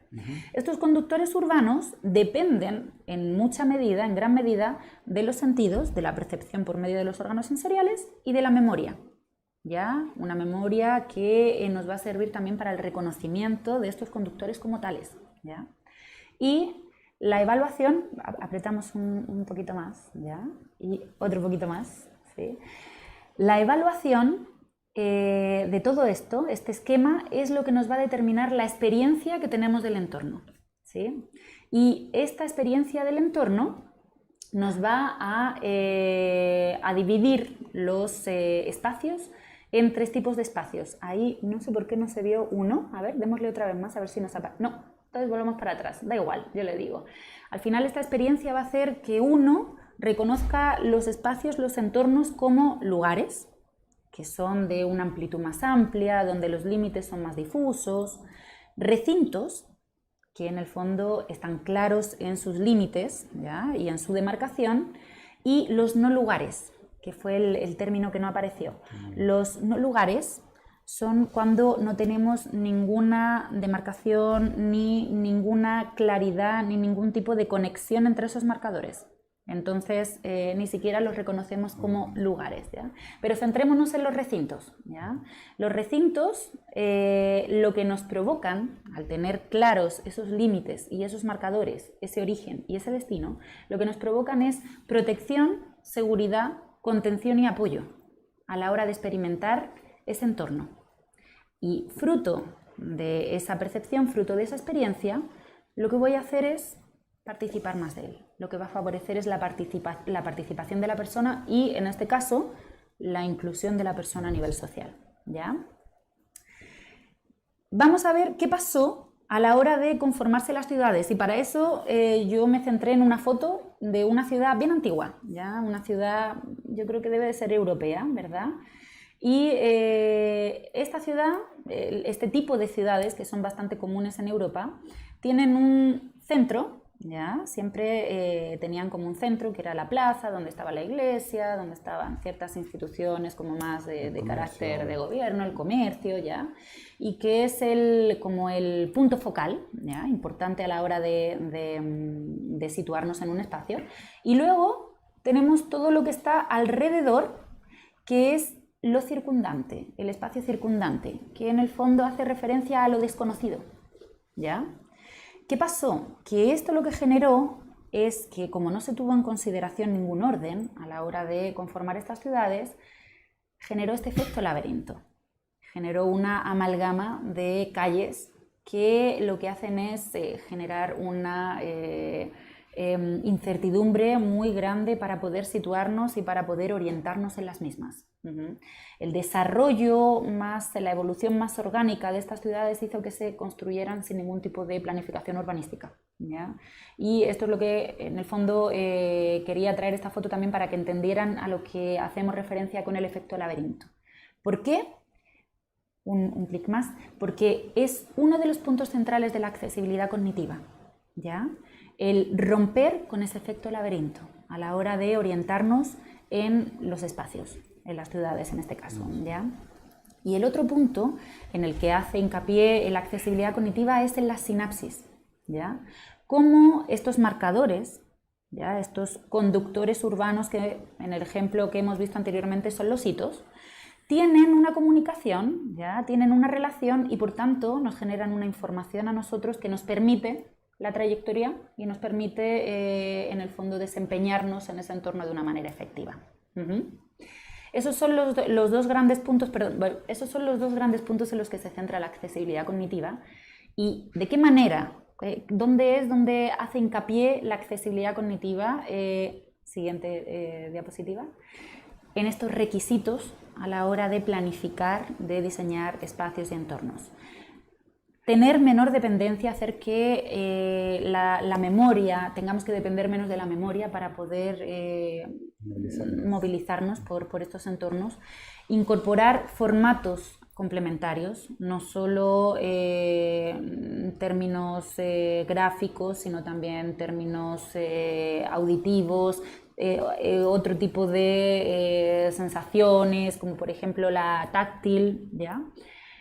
Estos conductores urbanos dependen en mucha medida, en gran medida, de los sentidos, de la percepción por medio de los órganos sensoriales y de la memoria, ¿ya? Una memoria que nos va a servir también para el reconocimiento de estos conductores como tales, ¿ya? Y la evaluación, apretamos un poquito más, ¿ya? Y otro poquito más, ¿sí? La evaluación de todo esto, este esquema, es lo que nos va a determinar la experiencia que tenemos del entorno, ¿sí? Y esta experiencia del entorno nos va a dividir los espacios en 3 tipos de espacios. Ahí no sé por qué no se vio uno. A ver, démosle otra vez más a ver si nos aparece. No, entonces volvemos para atrás. Da igual, yo le digo. Al final esta experiencia va a hacer que uno reconozca los espacios, los entornos como lugares, que son de una amplitud más amplia, donde los límites son más difusos, recintos, que en el fondo están claros en sus límites, ¿ya? Y en su demarcación, y los no lugares, que fue el término que no apareció. Los no lugares son cuando no tenemos ninguna demarcación, ni ninguna claridad, ni ningún tipo de conexión entre esos marcadores. Entonces, ni siquiera los reconocemos como lugares, ¿ya? Pero centrémonos en los recintos, ¿ya? Los recintos lo que nos provocan, al tener claros esos límites y esos marcadores, ese origen y ese destino, lo que nos provocan es protección, seguridad, contención y apoyo a la hora de experimentar ese entorno. Y fruto de esa percepción, fruto de esa experiencia, lo que voy a hacer es participar más de él. Lo que va a favorecer es la participación de la persona y, en este caso, la inclusión de la persona a nivel social, ¿ya? Vamos a ver qué pasó a la hora de conformarse las ciudades, y para eso yo me centré en una foto de una ciudad bien antigua, ¿ya? Una ciudad, yo creo que debe de ser europea, ¿verdad? Y esta ciudad, este tipo de ciudades, que son bastante comunes en Europa, tienen un centro, ¿ya? Siempre tenían como un centro que era la plaza, donde estaba la iglesia, donde estaban ciertas instituciones como más de carácter de gobierno, el comercio, ¿ya? Y que es como el punto focal, ¿ya? Importante a la hora de situarnos en un espacio. Y luego tenemos todo lo que está alrededor, que es lo circundante, el espacio circundante, que en el fondo hace referencia a lo desconocido, ¿ya? ¿Qué pasó? Que esto lo que generó es que, como no se tuvo en consideración ningún orden a la hora de conformar estas ciudades, generó este efecto laberinto. generó una amalgama de calles que lo que hacen es generar una incertidumbre muy grande para poder situarnos y para poder orientarnos en las mismas. El desarrollo la evolución más orgánica de estas ciudades hizo que se construyeran sin ningún tipo de planificación urbanística, ¿ya? Y esto es lo que en el fondo quería traer esta foto también para que entendieran a lo que hacemos referencia con el efecto laberinto. ¿Por qué? Un clic más, porque es uno de los puntos centrales de la accesibilidad cognitiva, ¿ya? El romper con ese efecto laberinto a la hora de orientarnos en los espacios, en las ciudades en este caso, ¿ya? Y el otro punto en el que hace hincapié la accesibilidad cognitiva es en la sinapsis, ¿ya? Cómo estos marcadores, ¿ya? Estos conductores urbanos que en el ejemplo que hemos visto anteriormente son los hitos, tienen una comunicación, ¿ya? Tienen una relación y por tanto nos generan una información a nosotros que nos permite la trayectoria y nos permite en el fondo desempeñarnos en ese entorno de una manera efectiva. Esos son los dos grandes puntos, esos son los dos grandes puntos en los que se centra la accesibilidad cognitiva. ¿Y de qué manera? ¿Dónde hace hincapié la accesibilidad cognitiva? Siguiente diapositiva. En estos requisitos a la hora de planificar, de diseñar espacios y entornos. Tener menor dependencia, hacer que la memoria, tengamos que depender menos de la memoria para poder movilizarnos por estos entornos. Incorporar formatos complementarios, no solo términos gráficos, sino también términos auditivos, otro tipo de sensaciones, como por ejemplo la táctil, ¿ya?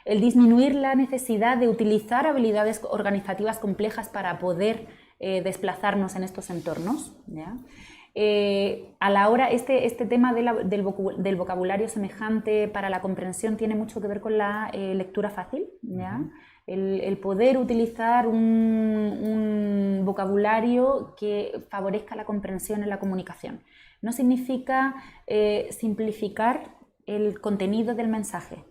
El disminuir la necesidad de utilizar habilidades organizativas complejas para poder desplazarnos en estos entornos, ¿ya? A la hora, este tema del vocabulario semejante para la comprensión tiene mucho que ver con la lectura fácil, ¿ya? El poder utilizar un vocabulario que favorezca la comprensión en la comunicación. No significa simplificar el contenido del mensaje,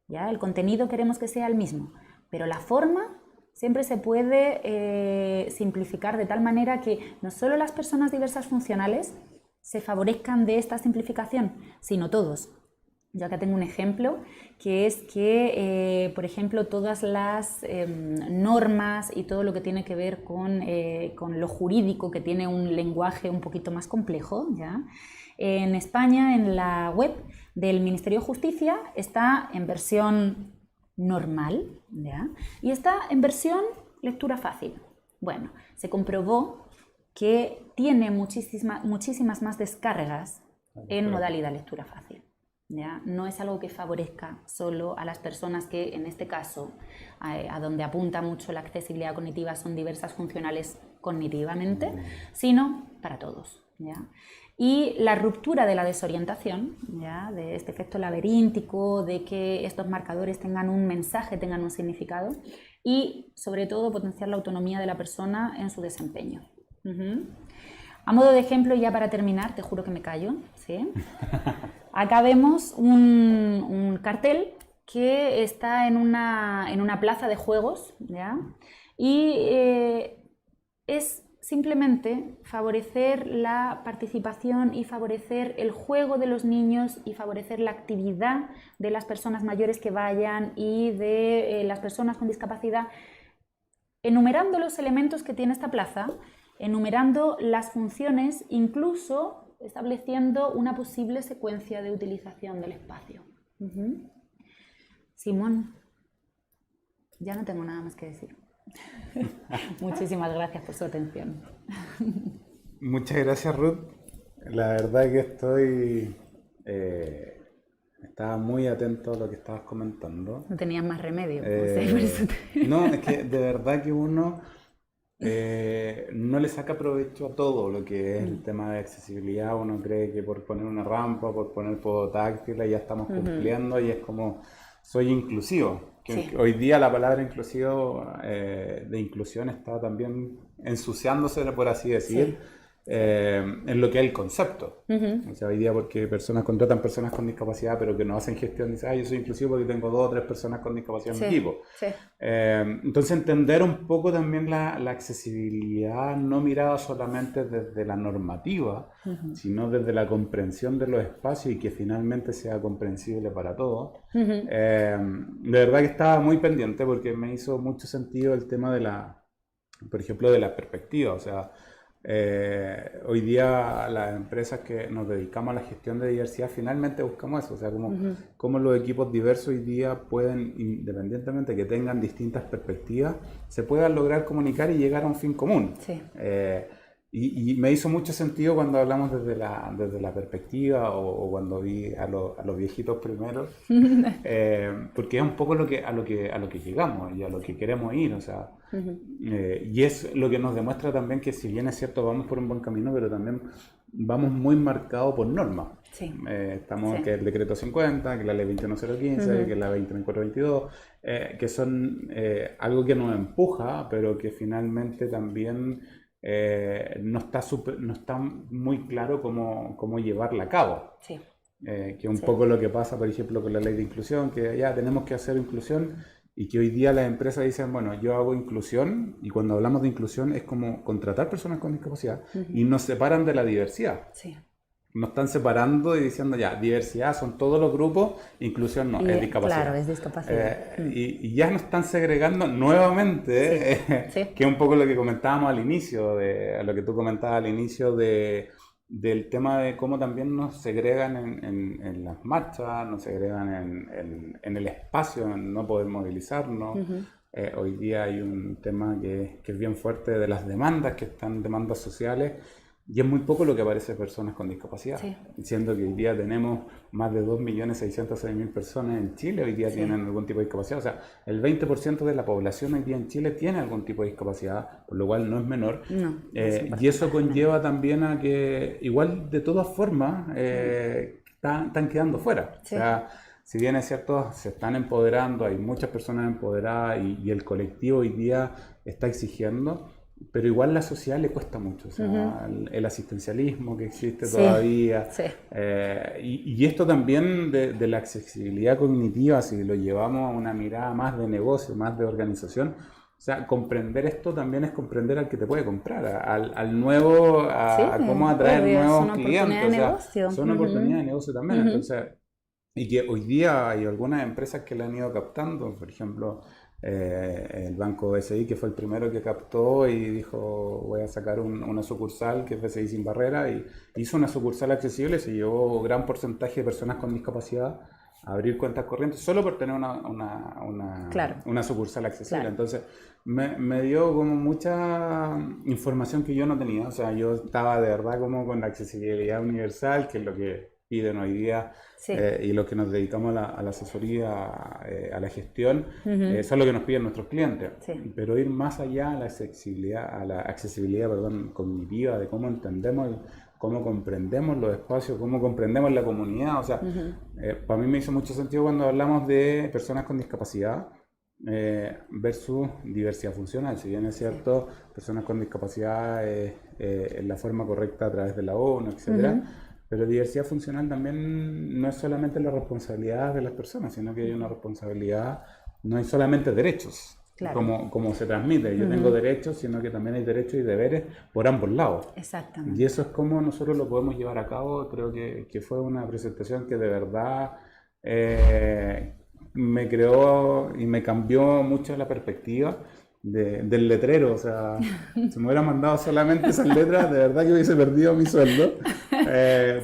¿ya? El contenido queremos que sea el mismo, pero la forma siempre se puede simplificar de tal manera que no solo las personas diversas funcionales se favorezcan de esta simplificación, sino todos. Yo acá tengo un ejemplo que es que, por ejemplo, todas las normas y todo lo que tiene que ver con lo jurídico, que tiene un lenguaje un poquito más complejo, ¿ya? En España, en la web del Ministerio de Justicia, está en versión normal, ¿ya? Y está en versión lectura fácil. Bueno, se comprobó que tiene muchísimas más descargas en modalidad lectura fácil, ¿ya? No es algo que favorezca solo a las personas que, en este caso, a donde apunta mucho la accesibilidad cognitiva, son diversas funcionales cognitivamente, sino para todos, ¿ya? Y la ruptura de la desorientación, ¿ya? De este efecto laberíntico, de que estos marcadores tengan un mensaje, tengan un significado y, sobre todo, potenciar la autonomía de la persona en su desempeño. A modo de ejemplo, ya para terminar, te juro que me callo, ¿sí? Acá vemos un cartel que está en una plaza de juegos, ¿ya? Y es simplemente favorecer la participación y favorecer el juego de los niños y favorecer la actividad de las personas mayores que vayan y de las personas con discapacidad, enumerando los elementos que tiene esta plaza, enumerando las funciones, incluso estableciendo una posible secuencia de utilización del espacio. Simón, ya no tengo nada más que decir. Muchísimas gracias por su atención. Muchas gracias, Ruth. La verdad que estaba muy atento a lo que estabas comentando. No tenías más remedio. Por eso No, es que de verdad que uno no le saca provecho a todo lo que es el tema de accesibilidad. Uno cree que por poner una rampa, por poner podotáctil, ya estamos cumpliendo y es como, soy inclusivo. Sí. Hoy día la palabra inclusivo de inclusión está también ensuciándose, por así decir, en lo que es el concepto. O sea, hoy día porque personas contratan personas con discapacidad, pero que no hacen gestión, dicen, yo soy inclusivo porque tengo 2 o 3 personas con discapacidad en mi equipo. Sí. Entonces entender un poco también la accesibilidad no mirada solamente desde la normativa, sino desde la comprensión de los espacios y que finalmente sea comprensible para todos. De verdad que estaba muy pendiente porque me hizo mucho sentido el tema de por ejemplo, de la perspectiva. O sea, hoy día las empresas que nos dedicamos a la gestión de diversidad finalmente buscamos eso, o sea, cómo los equipos diversos hoy día pueden, independientemente de que tengan distintas perspectivas, se puedan lograr comunicar y llegar a un fin común. Sí. Y me hizo mucho sentido cuando hablamos desde la perspectiva o cuando vi a los viejitos primeros, porque es un poco a lo que llegamos y a lo que queremos ir, o sea, y es lo que nos demuestra también que si bien es cierto vamos por un buen camino, pero también vamos muy marcados por normas. Sí. Estamos que el decreto 50, que la ley 21015, que la 2024-22, que son algo que nos empuja, pero que finalmente también no está muy claro cómo llevarla a cabo. Sí. Que es un poco lo que pasa, por ejemplo, con la ley de inclusión, que ya tenemos que hacer inclusión y que hoy día las empresas dicen, bueno, yo hago inclusión, y cuando hablamos de inclusión es como contratar personas con discapacidad y nos separan de la diversidad. Sí. Nos están separando y diciendo ya, diversidad son todos los grupos, inclusión no, es discapacidad. Claro, es discapacidad. Y ya nos están segregando nuevamente, que es un poco lo que comentábamos al inicio, a lo que tú comentabas al inicio del tema de cómo también nos segregan en las marchas, nos segregan en el espacio, en no poder movilizarnos. Hoy día hay un tema que es bien fuerte de las demandas, que están demandas sociales, y es muy poco lo que aparece de personas con discapacidad, diciendo que hoy día tenemos más de 2.606.000 personas en Chile, hoy día tienen algún tipo de discapacidad, o sea, el 20% de la población hoy día en Chile tiene algún tipo de discapacidad, por lo cual no es menor, y eso conlleva también a que, igual de todas formas, están quedando fuera, o sea, si bien es cierto, se están empoderando, hay muchas personas empoderadas y el colectivo hoy día está exigiendo, pero igual la sociedad le cuesta mucho, o sea, el asistencialismo que existe todavía, y esto también de la accesibilidad cognitiva, si lo llevamos a una mirada más de negocio, más de organización, o sea, comprender esto también es comprender al que te puede comprar, al nuevo, a cómo atraer nuevos clientes, o sea, son oportunidades de negocio también, entonces, y que hoy día hay algunas empresas que la han ido captando, por ejemplo, el banco BCI, que fue el primero que captó y dijo, voy a sacar una sucursal que es BCI Sin Barrera, y hizo una sucursal accesible, se llevó gran porcentaje de personas con discapacidad a abrir cuentas corrientes solo por tener una sucursal accesible. Entonces me dio como mucha información que yo no tenía, o sea, yo estaba de verdad como con la accesibilidad universal, que es lo que piden hoy día, y los que nos dedicamos a la asesoría, a la gestión, eso es lo que nos piden nuestros clientes. Pero ir más allá a la accesibilidad, cognitiva, de cómo entendemos, cómo comprendemos los espacios, cómo comprendemos la comunidad. O sea, para mí me hizo mucho sentido cuando hablamos de personas con discapacidad versus diversidad funcional. Si bien es cierto, personas con discapacidad en la forma correcta a través de la ONU, etcétera. Pero diversidad funcional también no es solamente la responsabilidad de las personas, sino que hay una responsabilidad, no hay solamente derechos, como se transmite. Yo tengo derechos, sino que también hay derechos y deberes por ambos lados. Exactamente. Y eso es como nosotros lo podemos llevar a cabo. Creo que fue una presentación que de verdad me creó y me cambió mucho la perspectiva del letrero. O sea, si me hubiera mandado solamente esas letras, de verdad que hubiese perdido mi sueldo,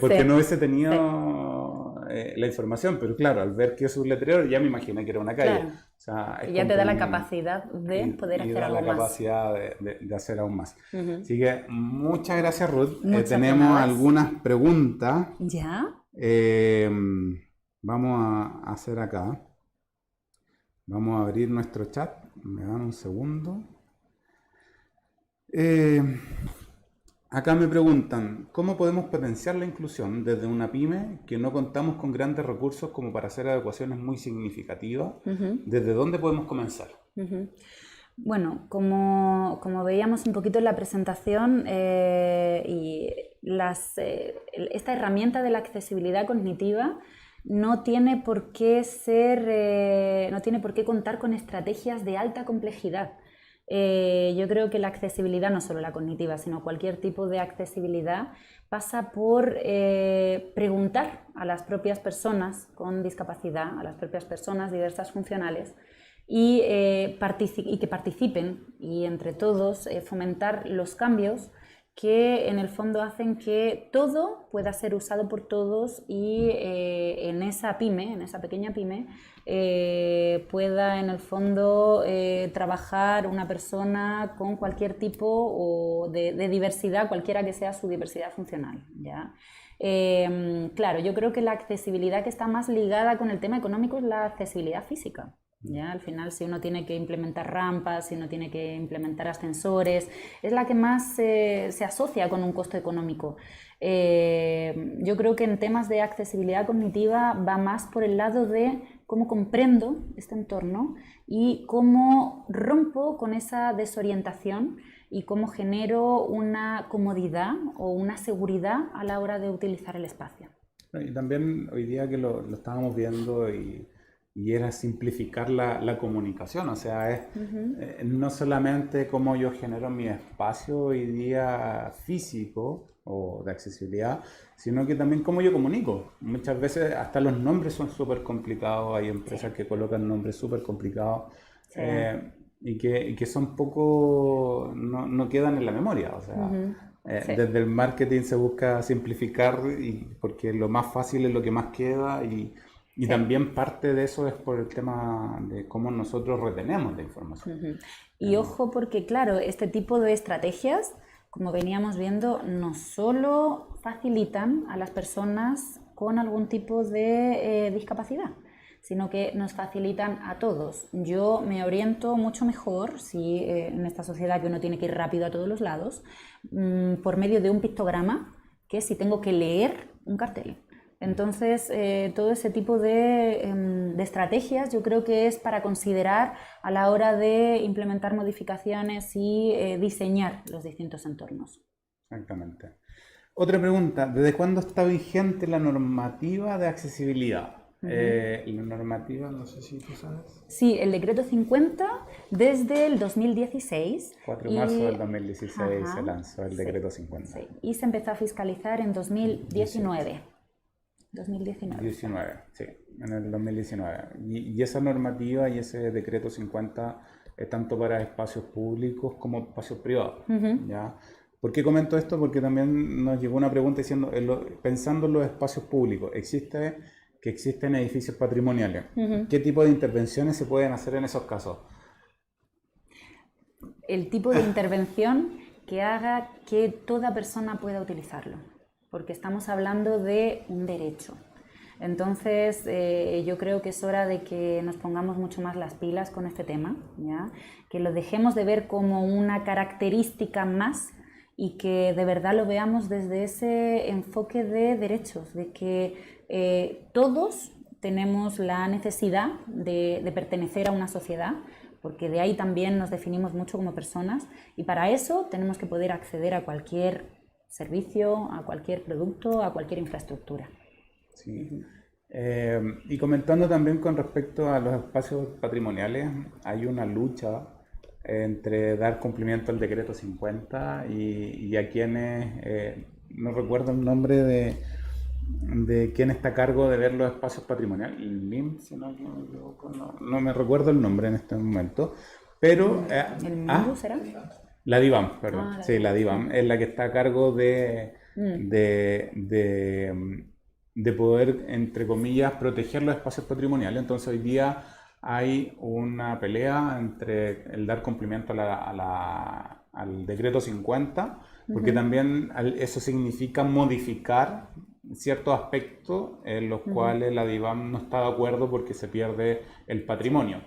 porque no hubiese tenido la información, pero claro, al ver que es un letrero ya me imaginé que era una calle. O sea, y ya te da la capacidad de poder hacer algo más. Y da la capacidad de hacer aún más. Así que muchas gracias, Ruth. Tenemos algunas preguntas. ¿Ya? Vamos a hacer acá. Vamos a abrir nuestro chat. Me dan un segundo. Acá me preguntan, ¿cómo podemos potenciar la inclusión desde una pyme que no contamos con grandes recursos como para hacer adecuaciones muy significativas? ¿Desde dónde podemos comenzar? Bueno, como veíamos un poquito en la presentación, esta herramienta de la accesibilidad cognitiva no tiene por qué contar con estrategias de alta complejidad. Yo creo que la accesibilidad, no solo la cognitiva, sino cualquier tipo de accesibilidad, pasa por preguntar a las propias personas con discapacidad, a las propias personas diversas funcionales, y que participen y entre todos fomentar los cambios que en el fondo hacen que todo pueda ser usado por todos y en esa pequeña pyme, pueda en el fondo trabajar una persona con cualquier tipo de diversidad, cualquiera que sea su diversidad funcional, ¿ya? Claro, yo creo que la accesibilidad que está más ligada con el tema económico es la accesibilidad física. ¿Ya? Al final, si uno tiene que implementar rampas, si uno tiene que implementar ascensores, es la que más se asocia con un costo económico. Yo creo que en temas de accesibilidad cognitiva va más por el lado de cómo comprendo este entorno y cómo rompo con esa desorientación y cómo genero una comodidad o una seguridad a la hora de utilizar el espacio. Y también hoy día que lo estábamos viendo y era simplificar la comunicación, o sea, es no solamente cómo yo genero mi espacio hoy día físico o de accesibilidad, sino que también cómo yo comunico. Muchas veces hasta los nombres son súper complicados, hay empresas que colocan nombres súper complicados y que son poco, no quedan en la memoria, o sea... Desde el marketing se busca simplificar porque lo más fácil es lo que más queda y también parte de eso es por el tema de cómo nosotros retenemos la información. Y ojo porque, claro, este tipo de estrategias, como veníamos viendo, no solo facilitan a las personas con algún tipo de discapacidad, sino que nos facilitan a todos. Yo me oriento mucho mejor, si en esta sociedad que uno tiene que ir rápido a todos los lados, por medio de un pictograma, que si tengo que leer un cartel. Entonces, todo ese tipo de estrategias yo creo que es para considerar a la hora de implementar modificaciones y diseñar los distintos entornos. Exactamente. Otra pregunta, ¿desde cuándo está vigente la normativa de accesibilidad? La normativa, no sé si tú sabes. Sí, el decreto 50 desde el 2016. 4 de marzo del 2016 se lanzó el decreto 50. Sí. Y se empezó a fiscalizar en 2019. 19, sí, en el 2019. Y esa normativa y ese decreto 50 es tanto para espacios públicos como espacios privados. ¿Ya? ¿Por qué comento esto? Porque también nos llegó una pregunta diciendo, pensando en los espacios públicos, existen edificios patrimoniales. ¿Qué tipo de intervenciones se pueden hacer en esos casos? El tipo de intervención que haga que toda persona pueda utilizarlo, porque estamos hablando de un derecho. Entonces, yo creo que es hora de que nos pongamos mucho más las pilas con este tema, ¿ya? Que lo dejemos de ver como una característica más y que de verdad lo veamos desde ese enfoque de derechos, de que todos tenemos la necesidad de pertenecer a una sociedad, porque de ahí también nos definimos mucho como personas y para eso tenemos que poder acceder a cualquier servicio, a cualquier producto, a cualquier infraestructura. Sí. Y comentando también con respecto a los espacios patrimoniales, hay una lucha entre dar cumplimiento al decreto 50 y a quienes, no recuerdo el nombre de quién está a cargo de ver los espacios patrimoniales, el MIM, si no me equivoco, no me recuerdo el nombre en este momento, pero... ¿El MIM será? La DIVAM, perdón. Sí, la DIVAM es la que está a cargo de poder, entre comillas, proteger los espacios patrimoniales. Entonces hoy día hay una pelea entre el dar cumplimiento al decreto 50, porque también eso significa modificar ciertos aspectos en los cuales la DIVAM no está de acuerdo porque se pierde el patrimonio.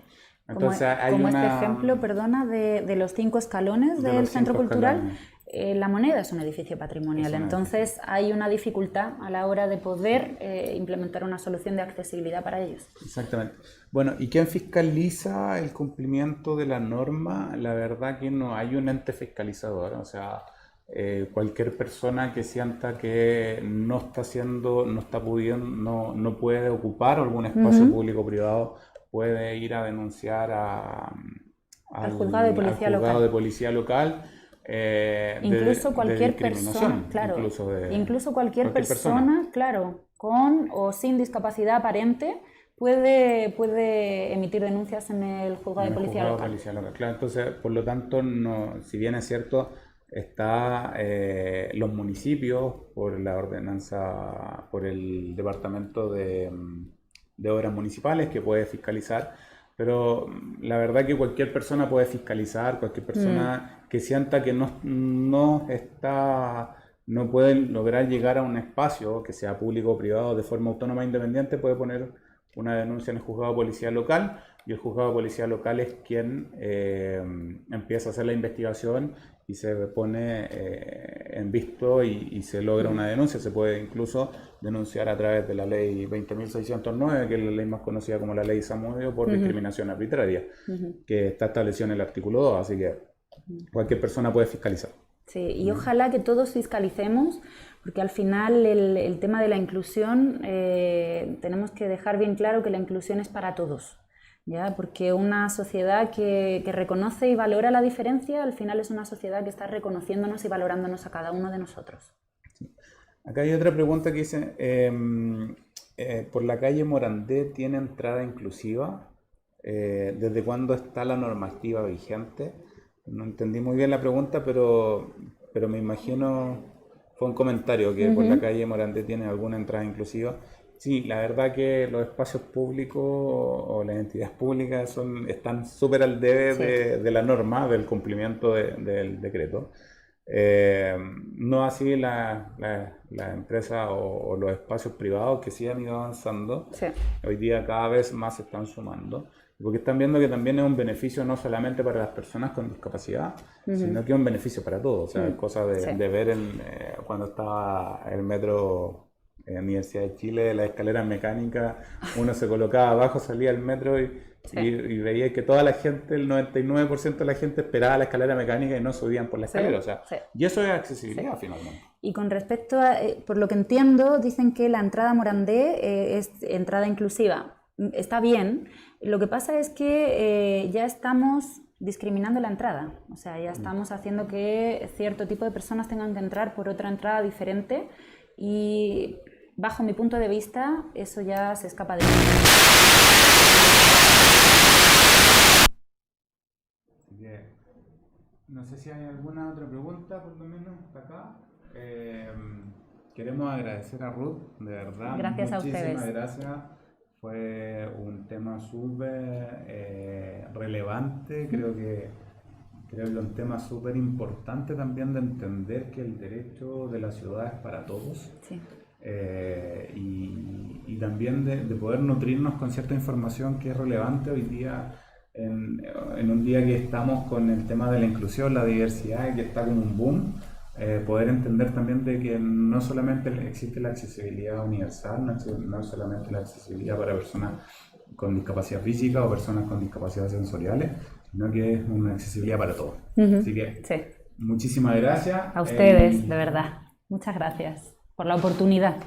Entonces, como este ejemplo, perdona, de los 5 escalones del centro cultural, la moneda es un edificio patrimonial, entonces hay una dificultad a la hora de poder implementar una solución de accesibilidad para ellos. Exactamente. Bueno, ¿y quién fiscaliza el cumplimiento de la norma? La verdad que no hay un ente fiscalizador, o sea, cualquier persona que sienta que no está haciendo, no está pudiendo, no puede ocupar algún espacio público o privado, puede ir a denunciar al juzgado de policía local. Incluso cualquier persona, claro, incluso cualquier persona, claro, con o sin discapacidad aparente puede emitir denuncias en el juzgado de policía local. Claro, entonces, por lo tanto, no, si bien es cierto, está los municipios por la ordenanza, por el departamento de obras municipales que puede fiscalizar. Pero la verdad que cualquier persona puede fiscalizar, cualquier persona que sienta que no puede lograr llegar a un espacio, que sea público o privado, de forma autónoma e independiente, puede poner una denuncia en el juzgado de policía local, y el juzgado de policía local es quien empieza a hacer la investigación y se pone en visto y se logra una denuncia. Se puede incluso denunciar a través de la ley 20.609, que es la ley más conocida como la ley Zamudio, por discriminación arbitraria, que está establecida en el artículo 2, así que cualquier persona puede fiscalizar. Sí, y ojalá que todos fiscalicemos, porque al final el tema de la inclusión, tenemos que dejar bien claro que la inclusión es para todos. ¿Ya? Porque una sociedad que reconoce y valora la diferencia, al final es una sociedad que está reconociéndonos y valorándonos a cada uno de nosotros. Sí. Acá hay otra pregunta que dice, ¿por la calle Morandé tiene entrada inclusiva? ¿Desde cuándo está la normativa vigente? No entendí muy bien la pregunta, pero me imagino, fue un comentario que por la calle Morandé tiene alguna entrada inclusiva. Sí, la verdad que los espacios públicos o las entidades públicas están súper al debe de la norma, del cumplimiento del decreto. No así la empresa o los espacios privados que sí han ido avanzando. Sí. Hoy día cada vez más se están sumando, porque están viendo que también es un beneficio no solamente para las personas con discapacidad, sino que es un beneficio para todos. O sea, es cosa de ver cuando estaba el metro en la Universidad de Chile, las escaleras mecánicas, uno se colocaba abajo, salía al metro y veía que toda la gente, el 99% de la gente esperaba la escalera mecánica y no subían por la escalera. O sea, y eso es accesibilidad finalmente. Y con respecto a, por lo que entiendo, dicen que la entrada a Morandé es entrada inclusiva. Está bien. Lo que pasa es que ya estamos discriminando la entrada. O sea, ya estamos haciendo que cierto tipo de personas tengan que entrar por otra entrada diferente y, bajo mi punto de vista, eso ya se escapa de mí. No sé si hay alguna otra pregunta, por lo menos hasta acá. Queremos agradecer a Ruth, de verdad. Gracias a ustedes. Muchísimas gracias. Fue un tema súper relevante. Creo que es un tema súper importante también de entender que el derecho de la ciudad es para todos. Sí. Y también de poder nutrirnos con cierta información que es relevante hoy día, en un día que estamos con el tema de la inclusión, la diversidad, y que está como un boom. Poder entender también de que no solamente existe la accesibilidad universal, no solamente la accesibilidad para personas con discapacidad física o personas con discapacidades sensoriales, sino que es una accesibilidad para todos. Así que muchísimas gracias. A ustedes, de verdad. Muchas gracias por la oportunidad.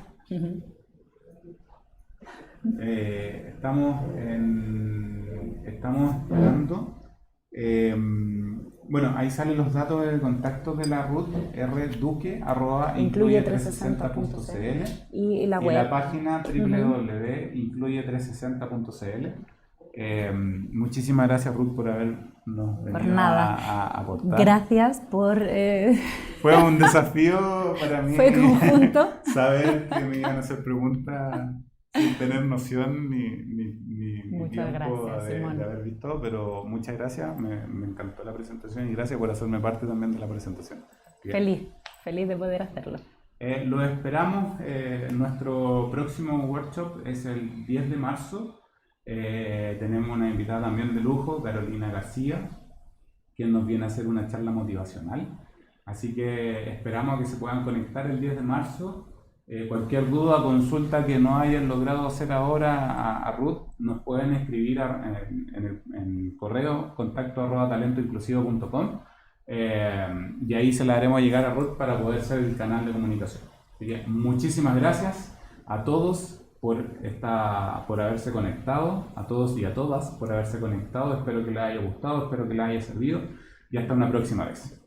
Estamos esperando. Bueno, ahí salen los datos de contacto de la Ruth, rduque@incluye360.cl y la web. Y la página www.incluye360.cl. Muchísimas gracias, Ruth, por habernos venido a aportar. Gracias por... Fue un desafío para mí. Fue conjunto. Saber que me iban a hacer preguntas sin tener noción ni muchas gracias, de haber visto, pero muchas gracias, me encantó la presentación y gracias por hacerme parte también de la presentación. Feliz de poder hacerlo. Lo esperamos, nuestro próximo workshop es el 10 de marzo, tenemos una invitada también de lujo, Carolina García, quien nos viene a hacer una charla motivacional. Así que esperamos que se puedan conectar el 10 de marzo. Cualquier duda, consulta que no hayan logrado hacer ahora a Ruth, nos pueden escribir en correo contacto@talentoinclusivo.com y ahí se la haremos llegar a Ruth para poder ser el canal de comunicación. Así que muchísimas gracias a todos por haberse conectado, a todos y a todas por haberse conectado. Espero que les haya gustado, espero que les haya servido y hasta una próxima vez.